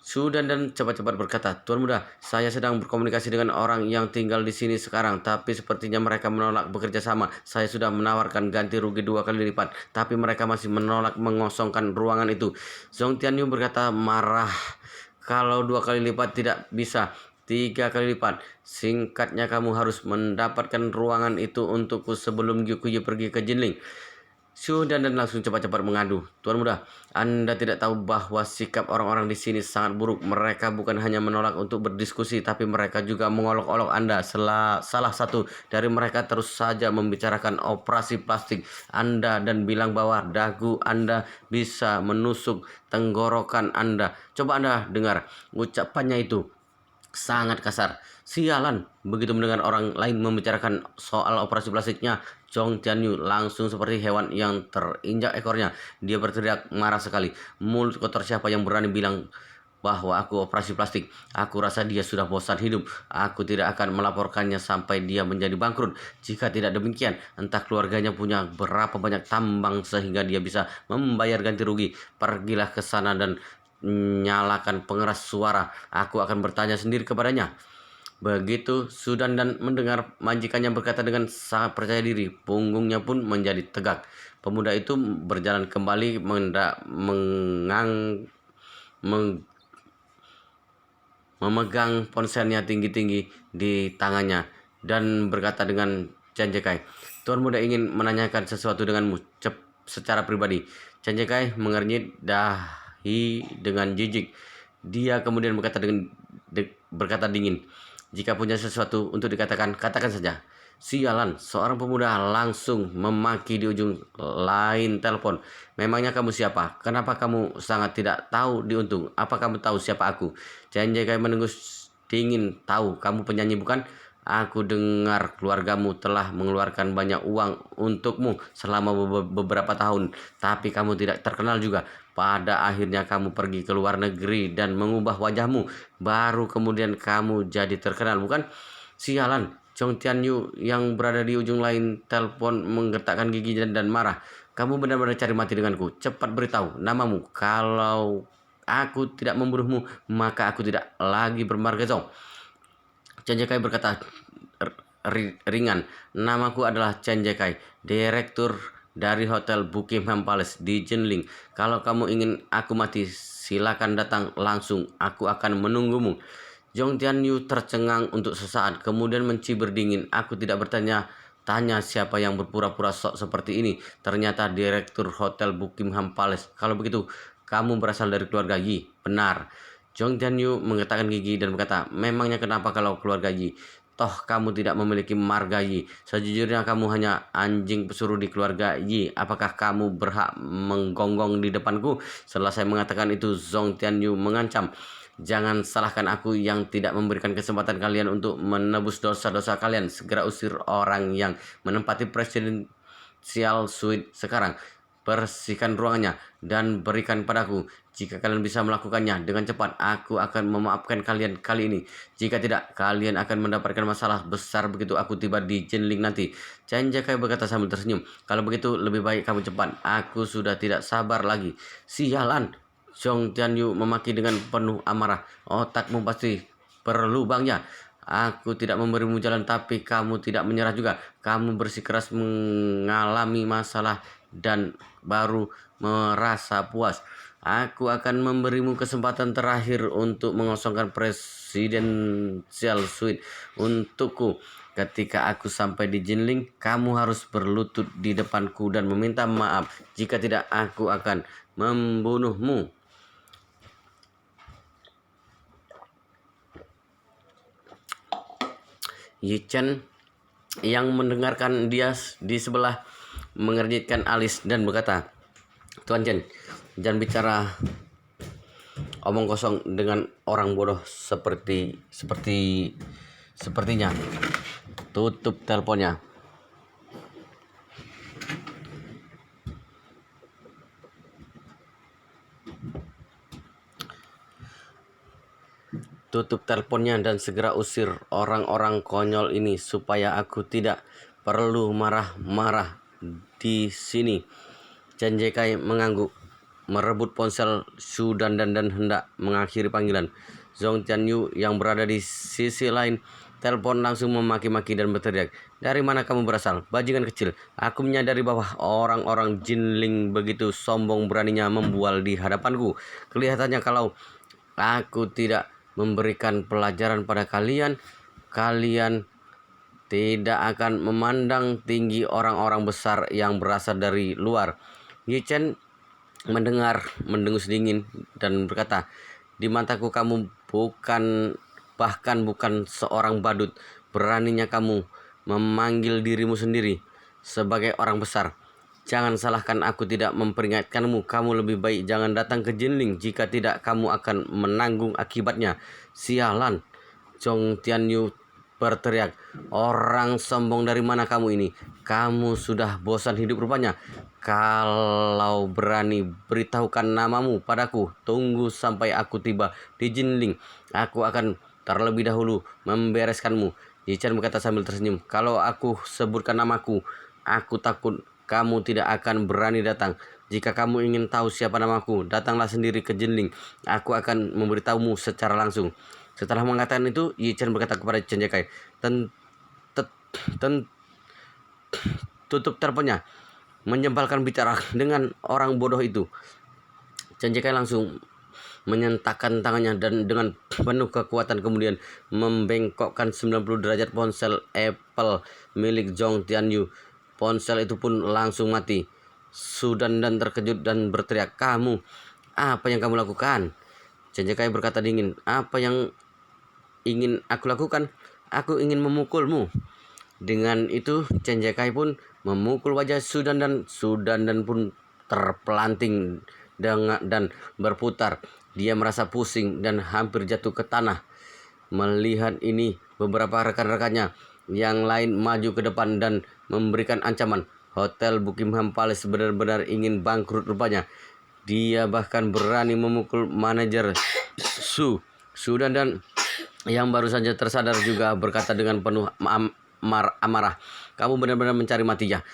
Su Dandan cepat-cepat berkata, "Tuan muda, saya sedang berkomunikasi dengan orang yang tinggal di sini sekarang, tapi sepertinya mereka menolak bekerja sama. Saya sudah menawarkan ganti rugi 2 kali lipat, tapi mereka masih menolak mengosongkan ruangan itu." Zhong Tianyu berkata marah, "Kalau 2 kali lipat tidak bisa, 3 kali lipat. Singkatnya kamu harus mendapatkan ruangan itu untukku sebelum Gyukuyu pergi ke Jinling." Su dan langsung cepat-cepat mengadu, "Tuan muda, Anda tidak tahu bahwa sikap orang-orang di sini sangat buruk. Mereka bukan hanya menolak untuk berdiskusi, tapi mereka juga mengolok-olok Anda. Salah satu dari mereka terus saja membicarakan operasi plastik Anda dan bilang bahwa dagu Anda bisa menusuk tenggorokan Anda. Coba Anda dengar ucapannya itu. Sangat kasar. Sialan." Begitu mendengar orang lain membicarakan soal operasi plastiknya, Zhong Tianyu langsung seperti hewan yang terinjak ekornya. Dia berteriak marah sekali. "Mulut kotor siapa yang berani bilang bahwa aku operasi plastik? Aku rasa dia sudah bosan hidup. Aku tidak akan melaporkannya sampai dia menjadi bangkrut. Jika tidak demikian, entah keluarganya punya berapa banyak tambang sehingga dia bisa membayar ganti rugi. Pergilah ke sana dan nyalakan pengeras suara. Aku akan bertanya sendiri kepadanya." Begitu Sudan dan mendengar majikannya berkata dengan sangat percaya diri, punggungnya pun menjadi tegak. Pemuda itu berjalan kembali memegang ponselnya tinggi-tinggi di tangannya dan berkata dengan Chen Jekai, "Tuan muda ingin menanyakan sesuatu denganmu secara pribadi." Chen Jekai mengernyit dahi dengan jijik. Dia kemudian berkata dingin, "Jika punya sesuatu untuk dikatakan, katakan saja." Sialan, seorang pemuda langsung memaki di ujung lain telepon. "Memangnya kamu siapa? Kenapa kamu sangat tidak tahu diuntung? Apa kamu tahu siapa aku?" Chen Jekai menengus dingin. "Tahu, kamu penyanyi bukan? Aku dengar keluargamu telah mengeluarkan banyak uang untukmu selama beberapa tahun, tapi kamu tidak terkenal juga. Pada akhirnya kamu pergi ke luar negeri dan mengubah wajahmu. Baru kemudian kamu jadi terkenal, bukan?" Sialan, Zhong Tianyu yang berada di ujung lain telepon menggertakkan gigi dan marah. "Kamu benar-benar cari mati denganku. Cepat beritahu namamu. Kalau aku tidak membunuhmu, maka aku tidak lagi bermarga Zhong." Chen Jekai berkata ringan, "Namaku adalah Chen Jekai, direktur dari Hotel Buckingham Palace di Jinling. Kalau kamu ingin aku mati, silakan datang langsung. Aku akan menunggumu." Zhong Tianyu tercengang untuk sesaat, kemudian mencibir dingin. "Aku tidak bertanya-tanya siapa yang berpura-pura sok seperti ini. Ternyata direktur Hotel Buckingham Palace. Kalau begitu, kamu berasal dari keluarga Yi." "Benar." Zhong Tianyu menggetakkan gigi dan berkata, "Memangnya kenapa kalau keluarga Yi?" Toh kamu tidak memiliki marga Yi. Sejujurnya kamu hanya anjing pesuruh di keluarga Yi. Apakah kamu berhak menggonggong di depanku? Setelah saya mengatakan itu, Zhong Tianyu mengancam. Jangan salahkan aku yang tidak memberikan kesempatan kalian untuk menebus dosa-dosa kalian. Segera usir orang yang menempati Presidential Suite sekarang. Bersihkan ruangannya dan berikan padaku. Jika kalian bisa melakukannya dengan cepat, aku akan memaafkan kalian kali ini. Jika tidak, kalian akan mendapatkan masalah besar begitu aku tiba di Jinling nanti. Chen Jakai berkata sambil tersenyum. Kalau begitu, lebih baik kamu cepat. Aku sudah tidak sabar lagi. Sialan! Zhong Tianyu memaki dengan penuh amarah. Otakmu pasti berlubangnya. Aku tidak memberimu jalan, tapi kamu tidak menyerah juga. Kamu bersikeras mengalami masalah dan baru merasa puas. Aku akan memberimu kesempatan terakhir untuk mengosongkan Presidential Suite untukku. Ketika aku sampai di Jinling, kamu harus berlutut di depanku dan meminta maaf. Jika tidak, aku akan membunuhmu. Yi Chen yang mendengarkan dia di sebelah mengernyitkan alis dan berkata, Tuan Chen, jangan bicara omong kosong dengan orang bodoh sepertinya. Tutup teleponnya. Tutup teleponnya dan segera usir orang-orang konyol ini supaya aku tidak perlu marah-marah di sini. Chen Jakai mengangguk, merebut ponsel Su Dandan dan hendak mengakhiri panggilan. Zhong Tianyu yang berada di sisi lain telepon langsung memaki-maki dan berteriak, "Dari mana kamu berasal, bajingan kecil? Aku menyadari bahwa orang-orang Jinling begitu sombong beraninya membual di hadapanku. Kelihatannya kalau aku tidak memberikan pelajaran pada kalian, kalian tidak akan memandang tinggi orang-orang besar yang berasal dari luar." Yi Chen mendengus dingin dan berkata, "Di mataku kamu bahkan bukan seorang badut. Beraninya kamu memanggil dirimu sendiri sebagai orang besar. Jangan salahkan aku tidak memperingatkanmu. Kamu lebih baik jangan datang ke Jinling. Jika tidak, kamu akan menanggung akibatnya." Sialan! Zhong Tianyu berteriak, "Orang sombong dari mana kamu ini? Kamu sudah bosan hidup rupanya. Kalau berani beritahukan namamu padaku. Tunggu sampai aku tiba di Jinling. Aku akan terlebih dahulu membereskanmu." Yi Chen berkata sambil tersenyum, "Kalau aku sebutkan namaku, aku takut kamu tidak akan berani datang. Jika kamu ingin tahu siapa namaku, datanglah sendiri ke Jinling. Aku akan memberitahumu secara langsung." Setelah mengatakan itu, Yi Chen berkata kepada Chen Jakai, "Tutup teleponnya. Menyebalkan bicara dengan orang bodoh itu." Chen Jakai langsung menyentakkan tangannya dan dengan penuh kekuatan kemudian membengkokkan 90 derajat ponsel Apple milik Zhong Tianyu. Ponsel itu pun langsung mati. Su Dandan terkejut dan berteriak, "Kamu, apa yang kamu lakukan?" Chen Jakai berkata dingin, "Apa yang ingin aku lakukan? Aku ingin memukulmu." Dengan itu Chen Jakai pun memukul wajah Su Dandan. Su Dandan pun terpelanting dan berputar. Dia merasa pusing dan hampir jatuh ke tanah. Melihat ini, beberapa rekan-rekannya yang lain maju ke depan dan memberikan ancaman. Hotel Buckingham Palace benar-benar ingin bangkrut rupanya. Dia bahkan berani memukul manajer Su Dandan yang baru saja tersadar juga berkata dengan penuh amarah, "Kamu benar-benar mencari mati ya?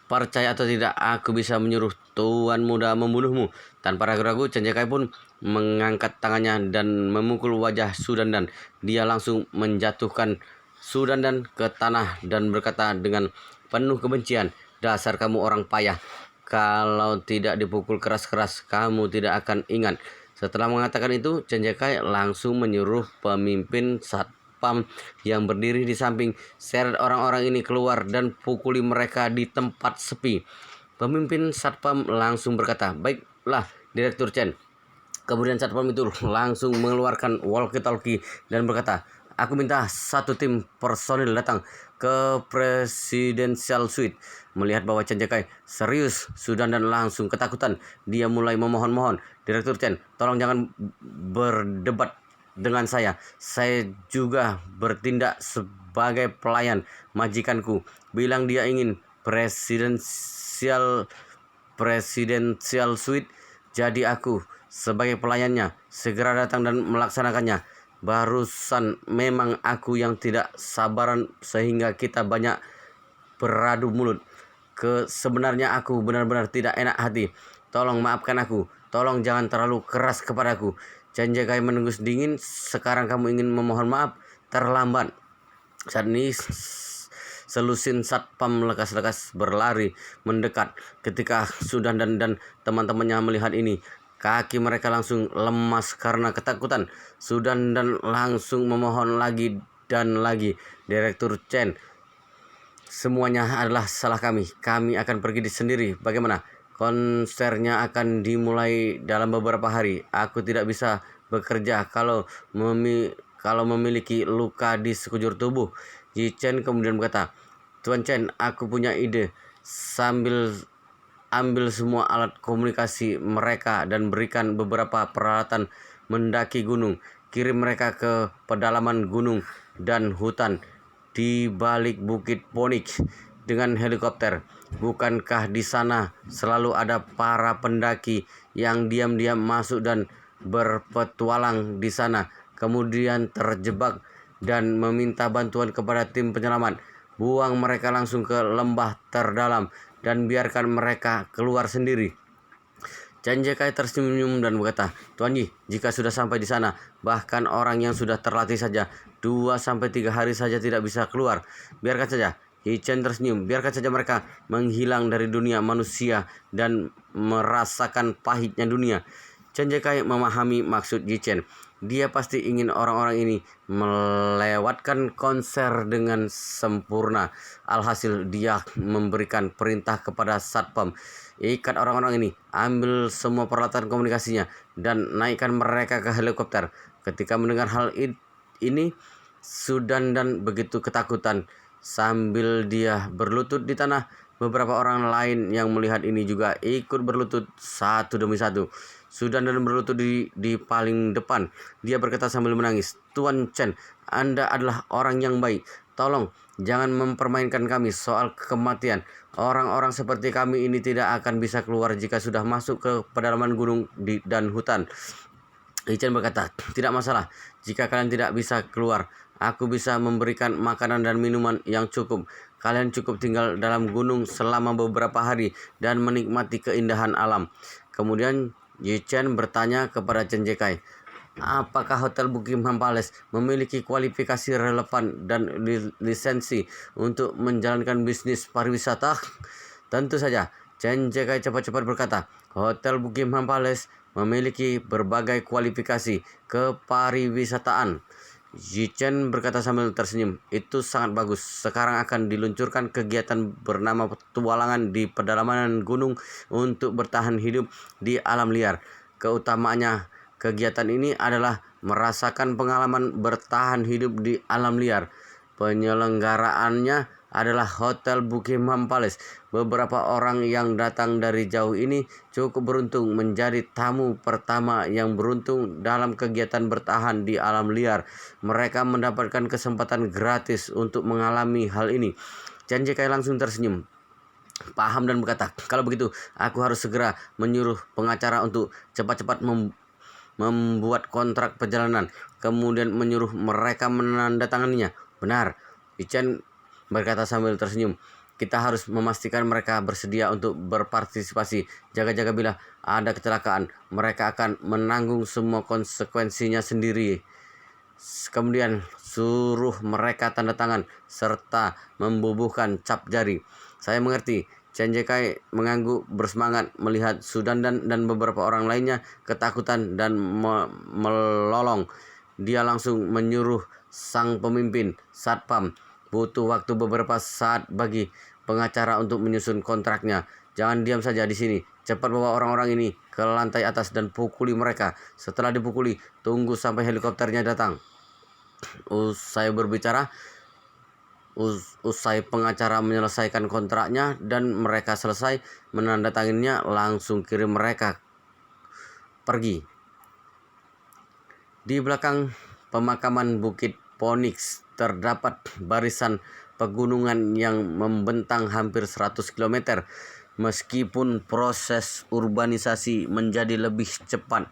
Percaya atau tidak, aku bisa menyuruh Tuan Muda membunuhmu." Tanpa ragu-ragu, Chen Jakai pun mengangkat tangannya dan memukul wajah Su Dandan. Dia langsung menjatuhkan Su Dandan ke tanah dan berkata dengan penuh kebencian, "Dasar kamu orang payah. Kalau tidak dipukul keras-keras, kamu tidak akan ingat." Setelah mengatakan itu, Chen Jakai langsung menyuruh pemimpin satpam yang berdiri di samping, "Seret orang-orang ini keluar dan pukuli mereka di tempat sepi." Pemimpin satpam langsung berkata, "Baiklah, Direktur Chen." Kemudian satpam itu langsung mengeluarkan walkie-talkie dan berkata, Aku minta satu tim personil datang ke Presidential Suite. Melihat bahwa Chen Jekai serius, Sudan dan langsung ketakutan, dia mulai memohon-mohon. Direktur Chen, tolong jangan berdebat dengan saya. Saya juga bertindak sebagai pelayan majikanku. Bilang dia ingin Presidential Suite. Jadi aku sebagai pelayannya segera datang dan melaksanakannya. Barusan memang aku yang tidak sabaran sehingga kita banyak beradu mulut. Sebenarnya aku benar-benar tidak enak hati. Tolong maafkan aku. Tolong jangan terlalu keras kepadaku. Chen Jekai menengus dingin. Sekarang kamu ingin memohon maaf? Terlambat. Saat ini selusin satpam lekas-lekas berlari mendekat. Ketika Sudan dan teman-temannya melihat ini, kaki mereka langsung lemas karena ketakutan. Sudan dan langsung memohon lagi dan lagi. Direktur Chen, semuanya adalah salah kami. Kami akan pergi sendiri. Bagaimana? Konsernya akan dimulai dalam beberapa hari. Aku tidak bisa bekerja kalau memiliki luka di sekujur tubuh. Yi Chen kemudian berkata, Tuan Chen, aku punya ide. Sambil ambil semua alat komunikasi mereka dan berikan beberapa peralatan mendaki gunung. Kirim mereka ke pedalaman gunung dan hutan di balik Bukit Ponik dengan helikopter. Bukankah di sana selalu ada para pendaki yang diam-diam masuk dan berpetualang di sana, kemudian terjebak dan meminta bantuan kepada tim penyelamat? Buang mereka langsung ke lembah terdalam dan biarkan mereka keluar sendiri. Chen Jekai tersenyum dan berkata, Tuan Yi, jika sudah sampai di sana, bahkan orang yang sudah terlatih saja 2-3 hari saja tidak bisa keluar. Biarkan saja. Yi Chen tersenyum. Biarkan saja mereka menghilang dari dunia manusia dan merasakan pahitnya dunia. Chen Jekai memahami maksud Yi Chen. Dia pasti ingin orang-orang ini melewatkan konser dengan sempurna. Alhasil dia memberikan perintah kepada satpam, ikat orang-orang ini, ambil semua peralatan komunikasinya, dan naikkan mereka ke helikopter. Ketika mendengar hal ini, Sudan dan begitu ketakutan. Sambil dia berlutut di tanah, beberapa orang lain yang melihat ini juga ikut berlutut satu demi satu. Sudan dan berlutut di paling depan. Dia berkata sambil menangis, Tuan Chen, Anda adalah orang yang baik. Tolong jangan mempermainkan kami soal kematian. Orang-orang seperti kami ini tidak akan bisa keluar jika sudah masuk ke pedalaman gunung dan hutan. Yi Chen berkata, tidak masalah jika kalian tidak bisa keluar. Aku bisa memberikan makanan dan minuman yang cukup. Kalian cukup tinggal dalam gunung selama beberapa hari dan menikmati keindahan alam. Kemudian Yi Chen bertanya kepada Chen Jekai, apakah Hotel Buckingham Palace memiliki kualifikasi relevan dan lisensi untuk menjalankan bisnis pariwisata? Tentu saja. Chen Jekai cepat-cepat berkata, Hotel Buckingham Palace memiliki berbagai kualifikasi kepariwisataan. Yi Chen berkata sambil tersenyum, itu sangat bagus. Sekarang akan diluncurkan kegiatan bernama petualangan di pedalaman gunung untuk bertahan hidup di alam liar. Keutamaannya, kegiatan ini adalah merasakan pengalaman bertahan hidup di alam liar. Penyelenggaraannya adalah Hotel Buckingham Palace. Beberapa orang yang datang dari jauh ini cukup beruntung menjadi tamu pertama yang beruntung dalam kegiatan bertahan di alam liar. Mereka mendapatkan kesempatan gratis untuk mengalami hal ini. Chen Jekai langsung tersenyum, paham dan berkata, kalau begitu aku harus segera menyuruh pengacara untuk cepat-cepat membuat kontrak perjalanan, kemudian menyuruh mereka menandatanganinya. Benar, Yi Chen berkata sambil tersenyum. Kita harus memastikan mereka bersedia untuk berpartisipasi. Jaga-jaga bila ada kecelakaan, mereka akan menanggung semua konsekuensinya sendiri. Kemudian suruh mereka tanda tangan serta membubuhkan cap jari. Saya mengerti. Chen Jekai mengangguk bersemangat melihat Sudan dan beberapa orang lainnya ketakutan dan melolong. Dia langsung menyuruh sang pemimpin satpam, butuh waktu beberapa saat bagi pengacara untuk menyusun kontraknya. Jangan diam saja di sini. Cepat bawa orang-orang ini ke lantai atas dan pukuli mereka. Setelah dipukuli, tunggu sampai helikopternya datang. Usai berbicara, usai pengacara menyelesaikan kontraknya dan mereka selesai menandatanganinya, langsung kirim mereka pergi. Di belakang pemakaman Bukit Phoenix terdapat barisan pegunungan yang membentang hampir 100 km. Meskipun proses urbanisasi menjadi lebih cepat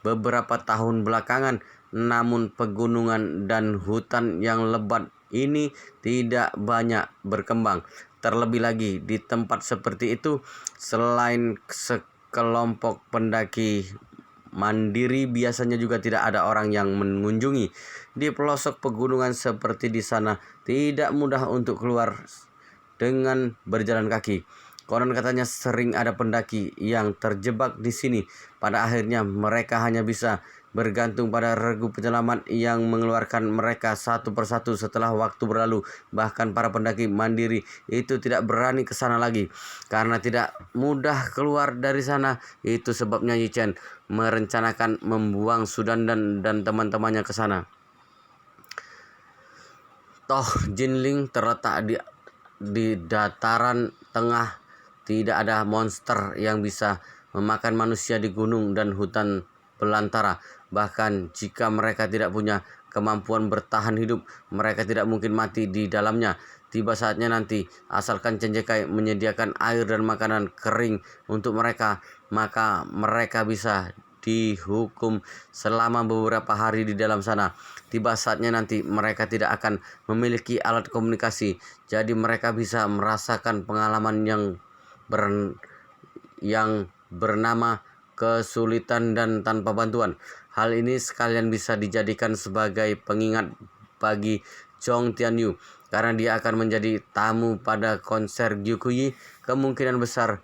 beberapa tahun belakangan, namun pegunungan dan hutan yang lebat ini tidak banyak berkembang. Terlebih lagi di tempat seperti itu, selain sekelompok pendaki mandiri, biasanya juga tidak ada orang yang mengunjungi. Di pelosok pegunungan seperti di sana, tidak mudah untuk keluar dengan berjalan kaki. Konon katanya sering ada pendaki yang terjebak di sini. Pada akhirnya mereka hanya bisa bergantung pada regu penyelamat yang mengeluarkan mereka satu persatu setelah waktu berlalu. Bahkan para pendaki mandiri itu tidak berani ke sana lagi karena tidak mudah keluar dari sana. Itu sebabnya Yichen merencanakan membuang Sudandan dan teman-temannya ke sana. Toh Jinling terletak di dataran tengah. Tidak ada monster yang bisa memakan manusia di gunung dan hutan belantara. Bahkan jika mereka tidak punya kemampuan bertahan hidup, mereka tidak mungkin mati di dalamnya. Tiba saatnya nanti, asalkan Cenjekai menyediakan air dan makanan kering untuk mereka, maka mereka bisa dihukum selama beberapa hari di dalam sana. Tiba saatnya nanti mereka tidak akan memiliki alat komunikasi, jadi mereka bisa merasakan pengalaman yang bernama kesulitan dan tanpa bantuan. Hal ini sekalian bisa dijadikan sebagai pengingat bagi Chong Tianyu, karena dia akan menjadi tamu pada konser Gyukuyi. Kemungkinan besar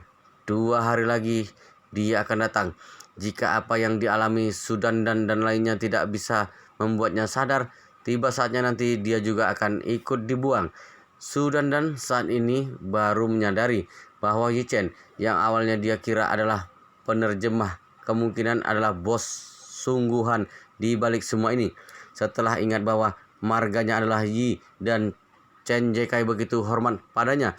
2 hari lagi dia akan datang. Jika apa yang dialami Sudandan dan lainnya tidak bisa membuatnya sadar, tiba saatnya nanti dia juga akan ikut dibuang. Sudandan saat ini baru menyadari bahwa Yichen yang awalnya dia kira adalah penerjemah, kemungkinan adalah bos sungguhan di balik semua ini. Setelah ingat bahwa marganya adalah Yi dan Chen Jekai begitu hormat padanya,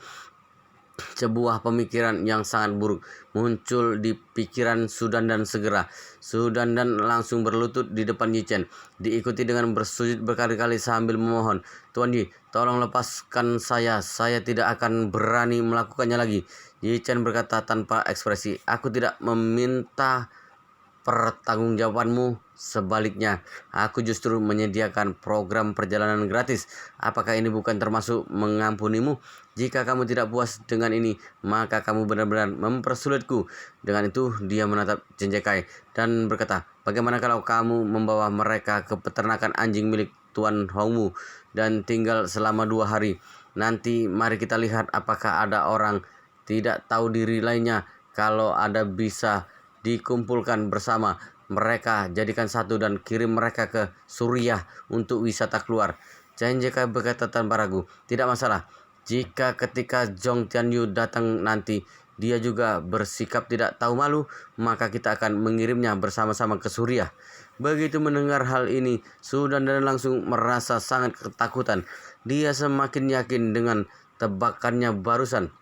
sebuah pemikiran yang sangat buruk muncul di pikiran Sudandan segera. Sudandan langsung berlutut di depan Yichen, diikuti dengan bersujud berkali-kali sambil memohon, "Tuan Yi, tolong lepaskan saya tidak akan berani melakukannya lagi." Yichen berkata tanpa ekspresi, "Aku tidak meminta pertanggungjawabanmu. Sebaliknya, aku justru menyediakan program perjalanan gratis. Apakah ini bukan termasuk mengampunimu? Jika kamu tidak puas dengan ini, maka kamu benar-benar mempersulitku." Dengan itu, dia menatap Cenjekai dan berkata, "Bagaimana kalau kamu membawa mereka ke peternakan anjing milik Tuan Hongmu dan tinggal selama 2 hari? Nanti mari kita lihat apakah ada orang tidak tahu diri lainnya. Kalau ada bisa dikumpulkan bersama mereka, jadikan satu dan kirim mereka ke Suriah untuk wisata keluar." Cenjekai berkata tanpa ragu, "Tidak masalah. Jika ketika Zhong Tianyu datang nanti dia juga bersikap tidak tahu malu, maka kita akan mengirimnya bersama-sama ke Suriah." Begitu mendengar hal ini, Sudandan langsung merasa sangat ketakutan. Dia semakin yakin dengan tebakannya barusan.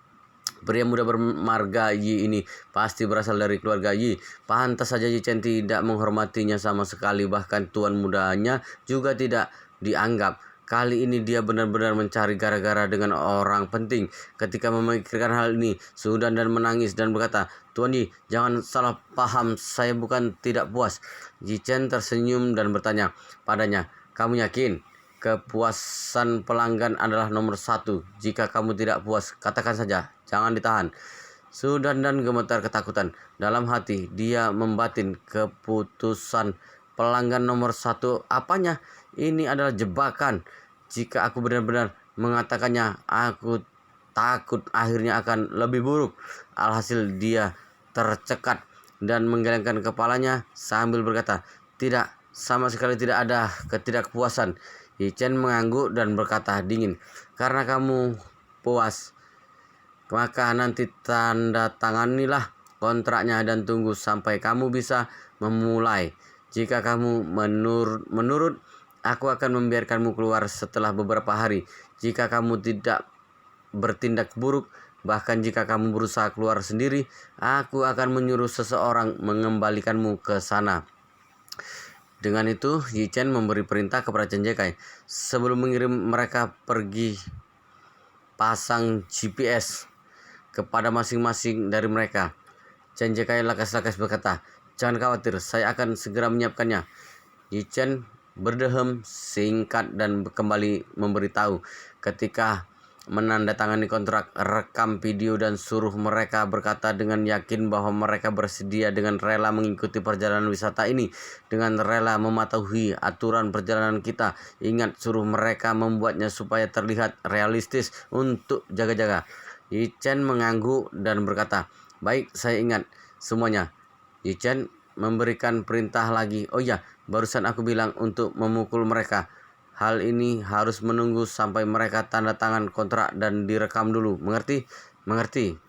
Pria muda bermarga Yi ini pasti berasal dari keluarga Yi. Pantas saja Yi Chen tidak menghormatinya sama sekali, bahkan tuan mudanya juga tidak dianggap. Kali ini dia benar-benar mencari gara-gara dengan orang penting. Ketika memikirkan hal ini, Sudandan menangis dan berkata, "Tuan Yi, jangan salah paham, saya bukan tidak puas." Yi Chen tersenyum dan bertanya padanya, "Kamu yakin? Kepuasan pelanggan adalah nomor 1. Jika kamu tidak puas, katakan saja, jangan ditahan." Sudandan gemetar ketakutan. Dalam hati, dia membatin, "Keputusan pelanggan nomor 1 apanya? Ini adalah jebakan. Jika aku benar-benar mengatakannya, aku takut akhirnya akan lebih buruk." Alhasil dia tercekat dan menggelengkan kepalanya sambil berkata, "Tidak, sama sekali tidak ada ketidakpuasan." Yichen mengangguk dan berkata dingin, "Karena kamu puas, maka nanti tanda tanganilah kontraknya dan tunggu sampai kamu bisa memulai. Jika kamu menurut Aku akan membiarkanmu keluar setelah beberapa hari. Jika kamu tidak bertindak buruk, bahkan jika kamu berusaha keluar sendiri, aku akan menyuruh seseorang mengembalikanmu ke sana." Dengan itu, Yi Chen memberi perintah kepada Chen Jekai. Sebelum mengirim mereka pergi, pasang GPS kepada masing-masing dari mereka. Chen Jekai lakas-lakas berkata, "Jangan khawatir, saya akan segera menyiapkannya." Yi Chen berdehem singkat dan kembali memberitahu ketika menandatangani kontrak, rekam video dan suruh mereka berkata dengan yakin bahwa mereka bersedia dengan rela mengikuti perjalanan wisata ini, dengan rela mematuhi aturan perjalanan kita. Ingat, suruh mereka membuatnya supaya terlihat realistis untuk jaga-jaga. Yi Chen mengangguk dan berkata, "Baik, saya ingat semuanya." Yi Chen memberikan perintah lagi, "Oh ya, barusan aku bilang untuk memukul mereka. Hal ini harus menunggu sampai mereka tanda tangan kontrak dan direkam dulu. Mengerti?" "Mengerti."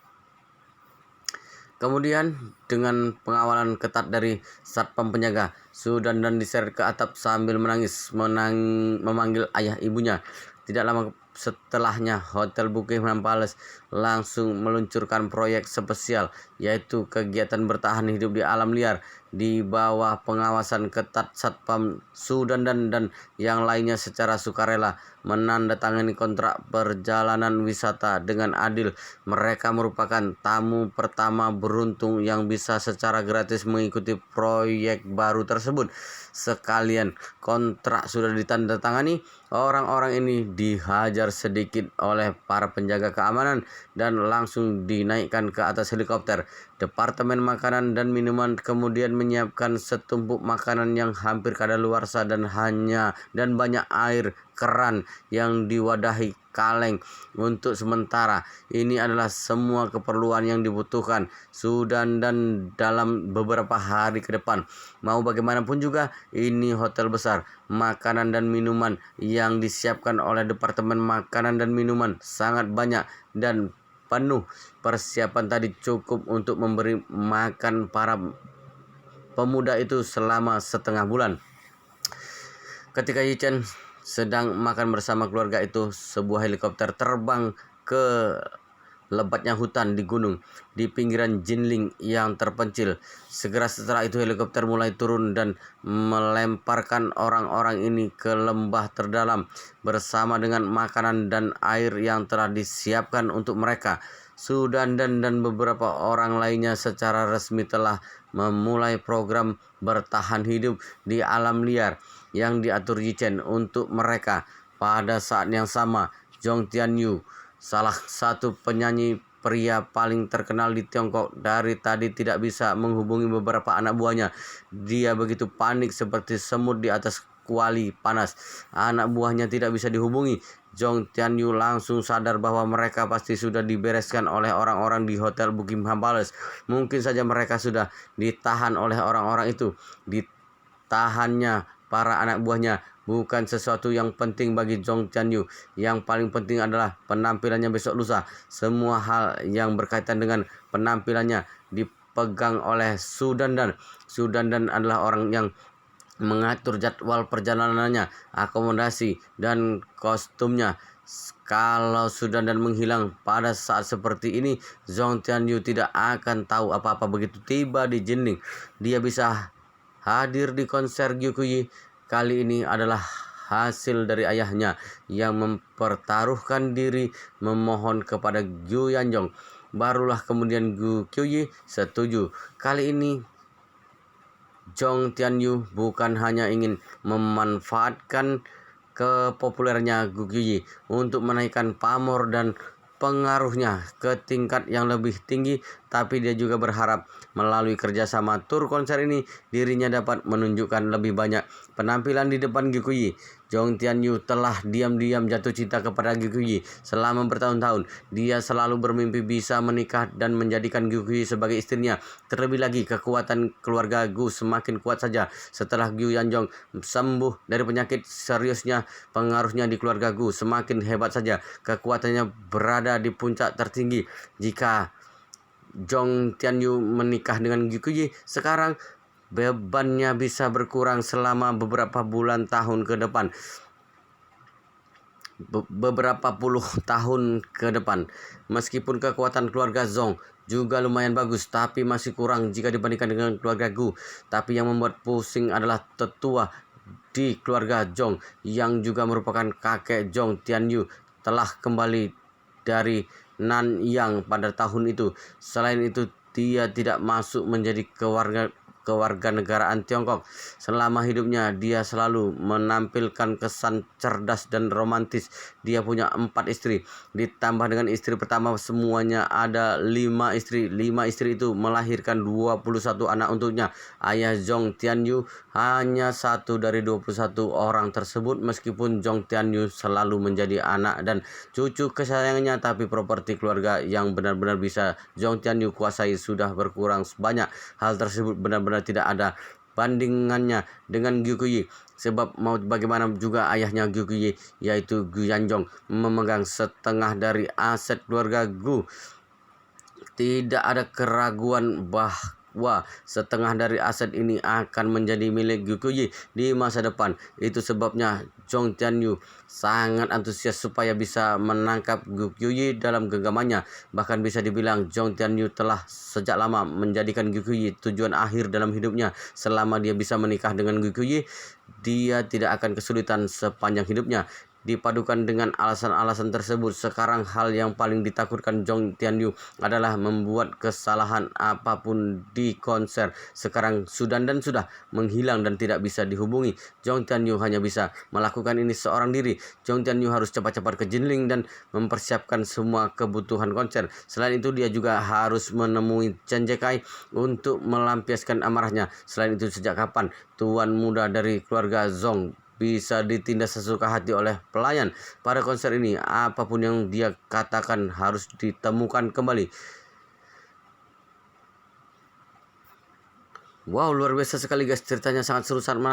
Kemudian dengan pengawalan ketat dari satpam penjaga, Su Dandan diseret ke atap sambil menangis memanggil ayah ibunya. Tidak lama setelahnya, Hotel Buckingham Palace langsung meluncurkan proyek spesial, yaitu kegiatan bertahan hidup di alam liar di bawah pengawasan ketat satpam. Su Dandan dan yang lainnya secara sukarela menandatangani kontrak perjalanan wisata dengan adil. Mereka merupakan tamu pertama beruntung yang bisa secara gratis mengikuti proyek baru tersebut. Sekalian kontrak sudah ditandatangani, orang-orang ini dihajar sedikit oleh para penjaga keamanan dan langsung dinaikkan ke atas helikopter. Departemen Makanan dan Minuman kemudian menyiapkan setumpuk makanan yang hampir kadaluarsa dan banyak air keran yang diwadahi kaleng. Untuk sementara ini adalah semua keperluan yang dibutuhkan Sudan dan dalam beberapa hari ke depan. Mau bagaimanapun juga, ini hotel besar. Makanan dan minuman yang disiapkan oleh Departemen Makanan dan Minuman sangat banyak dan penuh. Persiapan tadi cukup untuk memberi makan para pemuda itu selama setengah bulan. Ketika Yi Chen sedang makan bersama keluarga itu, sebuah helikopter terbang ke lebatnya hutan di gunung di pinggiran Jinling yang terpencil. Segera setelah itu helikopter mulai turun dan melemparkan orang-orang ini ke lembah terdalam bersama dengan makanan dan air yang telah disiapkan untuk mereka. Su Dandan dan beberapa orang lainnya secara resmi telah memulai program bertahan hidup di alam liar yang diatur Yi Chen untuk mereka. Pada saat yang sama, Zhong Tianyu, salah satu penyanyi pria paling terkenal di Tiongkok, dari tadi tidak bisa menghubungi beberapa anak buahnya. Dia begitu panik seperti semut di atas kuali panas. Anak buahnya tidak bisa dihubungi. Zhong Tianyu langsung sadar bahwa mereka pasti sudah dibereskan oleh orang-orang di Hotel Buckingham Palace. Mungkin saja mereka sudah ditahan oleh orang-orang itu. Ditahannya para anak buahnya bukan sesuatu yang penting bagi Zhong Tianyu. Yang paling penting adalah penampilannya besok lusa. Semua hal yang berkaitan dengan penampilannya dipegang oleh Su Dandan. Su Dandan adalah orang yang mengatur jadwal perjalanannya, akomodasi, dan kostumnya. Kalau Su Dandan menghilang pada saat seperti ini, Zhong Tianyu tidak akan tahu apa-apa. Begitu tiba di Jinling, dia bisa hadir di konser Gyukuyi. Kali ini adalah hasil dari ayahnya yang mempertaruhkan diri memohon kepada Gyu Yanjong. Barulah kemudian Gu Kyuyi setuju. Kali ini Zhong Tianyu bukan hanya ingin memanfaatkan kepopulernya Gu Kyuyi untuk menaikkan pamor dan pengaruhnya ke tingkat yang lebih tinggi, tapi dia juga berharap melalui kerjasama tur konser ini dirinya dapat menunjukkan lebih banyak penampilan di depan Gyukuyi. Zhong Tianyu telah diam-diam jatuh cinta kepada Gyukuyi selama bertahun-tahun. Dia selalu bermimpi bisa menikah dan menjadikan Gyukuyi sebagai istrinya. Terlebih lagi, kekuatan keluarga Gu semakin kuat saja setelah Gyu Yanjong sembuh dari penyakit seriusnya. Pengaruhnya di keluarga Gu semakin hebat saja. Kekuatannya berada di puncak tertinggi. Jika Zhong Tianyu menikah dengan Gyukuyi sekarang, bebannya bisa berkurang selama beberapa bulan tahun ke depan. Beberapa puluh tahun ke depan. Meskipun kekuatan keluarga Zhong juga lumayan bagus, tapi masih kurang jika dibandingkan dengan keluarga Gu. Tapi yang membuat pusing adalah tetua di keluarga Zhong yang juga merupakan kakek Zhong Tianyu telah kembali dari Nanyang pada tahun itu. Selain itu, dia tidak masuk menjadi kewarganegaraan Tiongkok. Selama hidupnya, dia selalu menampilkan kesan cerdas dan romantis. Dia punya 4 istri, ditambah dengan istri pertama semuanya ada 5 istri. 5 istri itu melahirkan 21 anak untuknya. Ayah Zhong Tianyu hanya satu dari 21 orang tersebut. Meskipun Zhong Tianyu selalu menjadi anak dan cucu kesayangannya, tapi properti keluarga yang benar-benar bisa Zhong Tianyu kuasai sudah berkurang banyak. Hal tersebut benar-benar tidak ada bandingannya dengan Gu Kuyi. Sebab mau bagaimana juga ayahnya Gu Kuyi, yaitu Gu Yanzhong, memegang setengah dari aset keluarga Gu. Tidak ada keraguan bahwa setengah dari aset ini akan menjadi milik Gu Kuyi di masa depan. Itu sebabnya Zhong Tianyu sangat antusias supaya bisa menangkap Gu Kuyi dalam genggamannya. Bahkan bisa dibilang Zhong Tianyu telah sejak lama menjadikan Gu Kuyi tujuan akhir dalam hidupnya. Selama dia bisa menikah dengan Gu Kuyi, dia tidak akan kesulitan sepanjang hidupnya. Dipadukan dengan alasan-alasan tersebut, sekarang hal yang paling ditakutkan Zhong Tianyu adalah membuat kesalahan apapun di konser. Sekarang sudah menghilang dan tidak bisa dihubungi. Zhong Tianyu hanya bisa melakukan ini seorang diri. Zhong Tianyu harus cepat-cepat ke Jinling dan mempersiapkan semua kebutuhan konser. Selain itu, dia juga harus menemui Chen Zekai untuk melampiaskan amarahnya. Selain itu, sejak kapan tuan muda dari keluarga Zhong bisa ditindas sesuka hati oleh pelayan pada konser ini? Apapun yang dia katakan harus ditemukan kembali. Wow, luar biasa sekali guys, ceritanya sangat seru, sangat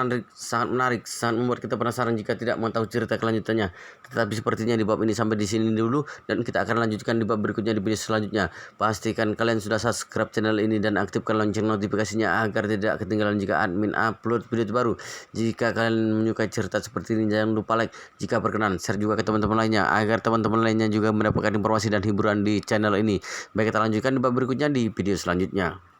menarik, sangat membuat kita penasaran jika tidak mau tahu cerita kelanjutannya. Tetapi sepertinya di bab ini sampai di sini dulu, dan kita akan lanjutkan di bab berikutnya di video selanjutnya. Pastikan kalian sudah subscribe channel ini dan aktifkan lonceng notifikasinya agar tidak ketinggalan jika admin upload video terbaru. Jika kalian menyukai cerita seperti ini, jangan lupa like, jika berkenan share juga ke teman-teman lainnya agar teman-teman lainnya juga mendapatkan informasi dan hiburan di channel ini. Baik, kita lanjutkan di bab berikutnya di video selanjutnya.